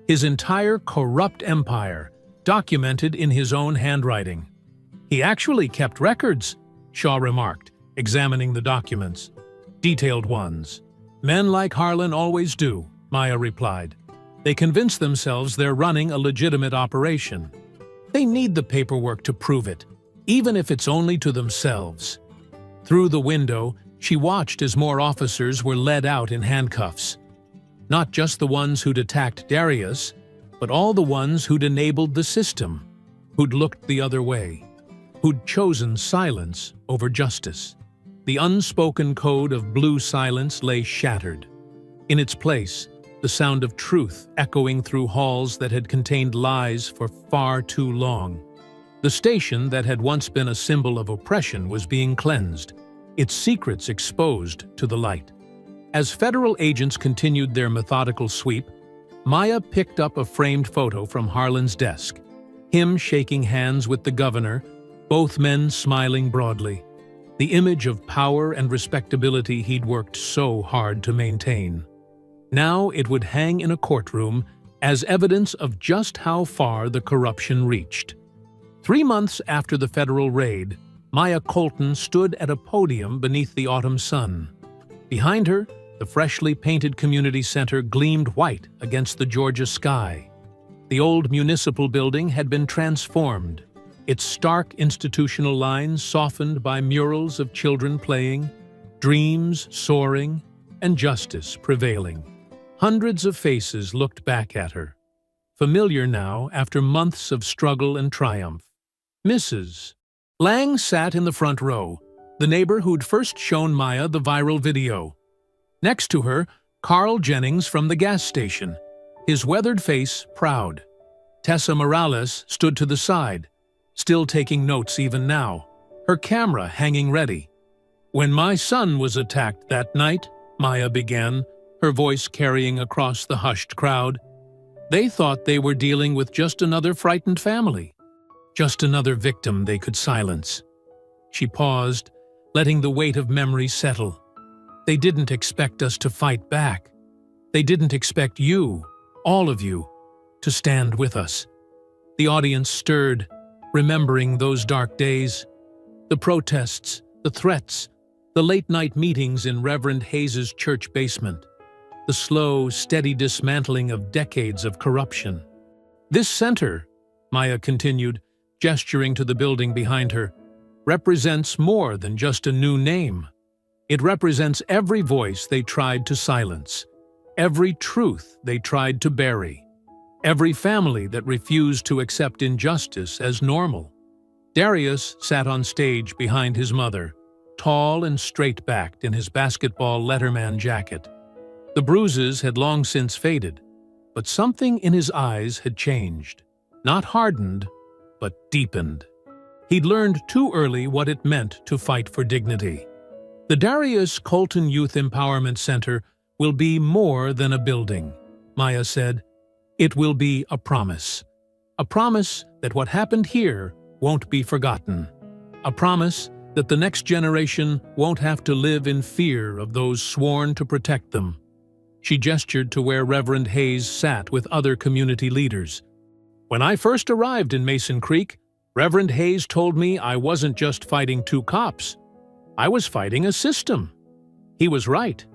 His entire corrupt empire, documented in his own handwriting. "He actually kept records," Shaw remarked, examining the documents. "Detailed ones. Men like Harlan always do," Maya replied. "They convince themselves they're running a legitimate operation. They need the paperwork to prove it, even if it's only to themselves." Through the window, she watched as more officers were led out in handcuffs. Not just the ones who'd attacked Darius, but all the ones who'd enabled the system, who'd looked the other way, who'd chosen silence over justice. The unspoken code of blue silence lay shattered. In its place, the sound of truth echoing through halls that had contained lies for far too long. The station that had once been a symbol of oppression was being cleansed, its secrets exposed to the light. As federal agents continued their methodical sweep, Maya picked up a framed photo from Harlan's desk. Him shaking hands with the governor, both men smiling broadly. The image of power and respectability he'd worked so hard to maintain. Now it would hang in a courtroom as evidence of just how far the corruption reached. 3 months after the federal raid, Maya Colton stood at a podium beneath the autumn sun. Behind her, the freshly painted community center gleamed white against the Georgia sky. The old municipal building had been transformed, its stark institutional lines softened by murals of children playing, dreams soaring, and justice prevailing. Hundreds of faces looked back at her, familiar now after months of struggle and triumph. Mrs. Lang sat in the front row, the neighbor who'd first shown Maya the viral video. Next to her, Carl Jennings from the gas station, his weathered face proud. Tessa Morales stood to the side, still taking notes even now, her camera hanging ready. "When my son was attacked that night," Maya began, her voice carrying across the hushed crowd, "they thought they were dealing with just another frightened family, just another victim they could silence." She paused, letting the weight of memory settle. They didn't expect us to fight back. They didn't expect you, all of you, to stand with us. The audience stirred, remembering those dark days. The protests, the threats, the late-night meetings in Reverend Hayes's church basement. The slow, steady dismantling of decades of corruption. This center, Maya continued, gesturing to the building behind her, represents more than just a new name. It represents every voice they tried to silence, every truth they tried to bury, every family that refused to accept injustice as normal. Darius sat on stage behind his mother, tall and straight-backed in his basketball letterman jacket. The bruises had long since faded, but something in his eyes had changed. Not hardened, but deepened. He'd learned too early what it meant to fight for dignity. The Darius Colton Youth Empowerment Center will be more than a building, Maya said. It will be a promise. A promise that what happened here won't be forgotten. A promise that the next generation won't have to live in fear of those sworn to protect them. She gestured to where Reverend Hayes sat with other community leaders. When I first arrived in Mason Creek, Reverend Hayes told me I wasn't just fighting two cops. I was fighting a system. He was right.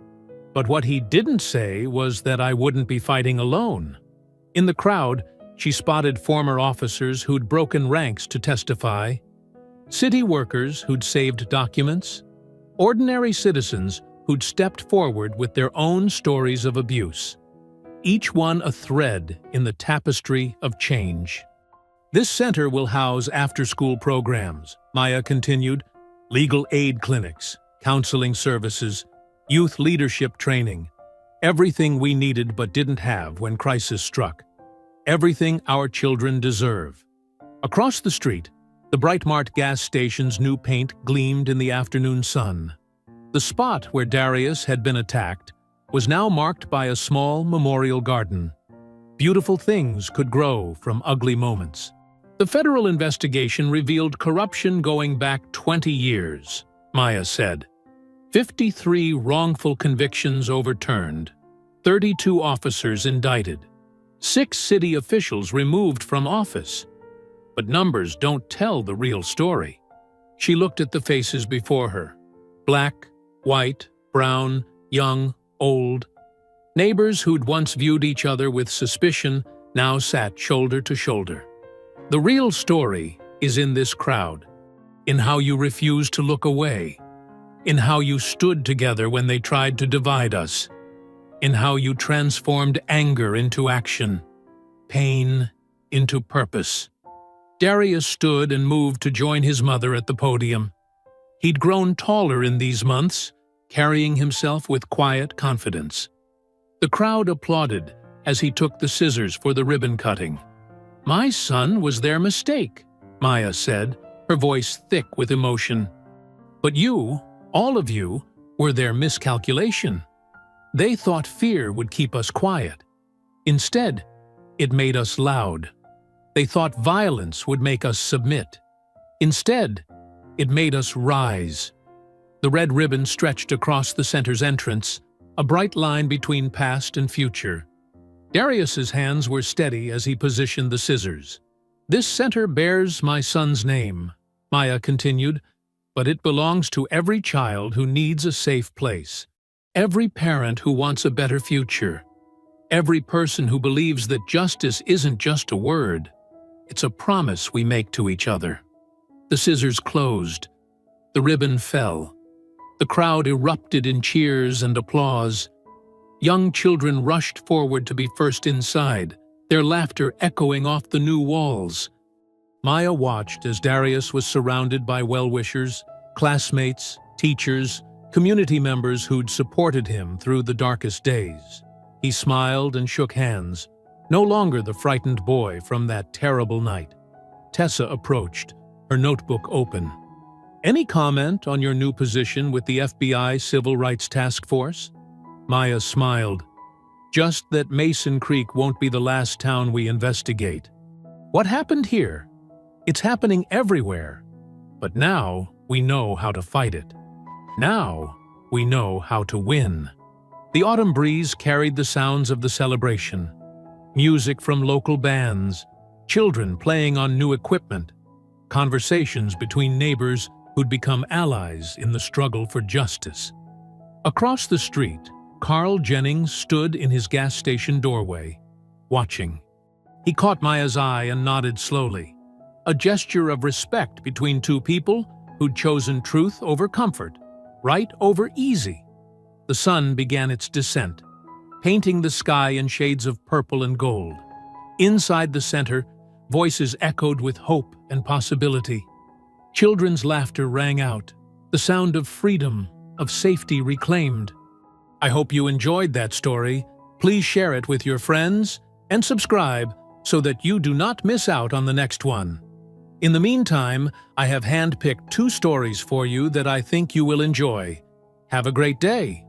But what he didn't say was that I wouldn't be fighting alone. In the crowd, she spotted former officers who'd broken ranks to testify, city workers who'd saved documents, ordinary citizens who'd stepped forward with their own stories of abuse, each one a thread in the tapestry of change. This center will house after-school programs, Maya continued, legal aid clinics, counseling services, youth leadership training, everything we needed but didn't have when crisis struck, everything our children deserve. Across the street, the Brightmart gas station's new paint gleamed in the afternoon sun. The spot where Darius had been attacked was now marked by a small memorial garden. Beautiful things could grow from ugly moments. The federal investigation revealed corruption going back 20 years, Maya said. 53 wrongful convictions overturned, 32 officers indicted, 6 city officials removed from office. But numbers don't tell the real story. She looked at the faces before her. Black, white, brown, young, old. Neighbors who'd once viewed each other with suspicion now sat shoulder to shoulder. The real story is in this crowd, in how you refused to look away, in how you stood together when they tried to divide us, in how you transformed anger into action, pain into purpose. Darius stood and moved to join his mother at the podium. He'd grown taller in these months, carrying himself with quiet confidence. The crowd applauded as he took the scissors for the ribbon cutting. "My son was their mistake," Maya said, her voice thick with emotion. "But you, all of you, were their miscalculation. They thought fear would keep us quiet. Instead, it made us loud. They thought violence would make us submit. Instead, it made us rise." The red ribbon stretched across the center's entrance, a bright line between past and future. Darius's hands were steady as he positioned the scissors. "This center bears my son's name," Maya continued, "but it belongs to every child who needs a safe place, every parent who wants a better future, every person who believes that justice isn't just a word, it's a promise we make to each other." The scissors closed. The ribbon fell. The crowd erupted in cheers and applause. Young children rushed forward to be first inside, their laughter echoing off the new walls. Maya watched as Darius was surrounded by well-wishers, classmates, teachers, community members who'd supported him through the darkest days. He smiled and shook hands, no longer the frightened boy from that terrible night. Tessa approached, her notebook open. "Any comment on your new position with the FBI Civil Rights Task Force?" Maya smiled. "Just that Mason Creek won't be the last town we investigate. What happened here? It's happening everywhere. But now we know how to fight it. Now we know how to win. The autumn breeze carried the sounds of the celebration. Music from local bands, children playing on new equipment, conversations between neighbors who'd become allies in the struggle for justice. Across the street, Carl Jennings stood in his gas station doorway, watching. He caught Maya's eye and nodded slowly, a gesture of respect between two people who'd chosen truth over comfort, right over easy. The sun began its descent, painting the sky in shades of purple and gold. Inside the center, voices echoed with hope and possibility. Children's laughter rang out, the sound of freedom, of safety reclaimed. I hope you enjoyed that story. Please share it with your friends and subscribe so that you do not miss out on the next one. In the meantime, I have handpicked 2 stories for you that I think you will enjoy. Have a great day!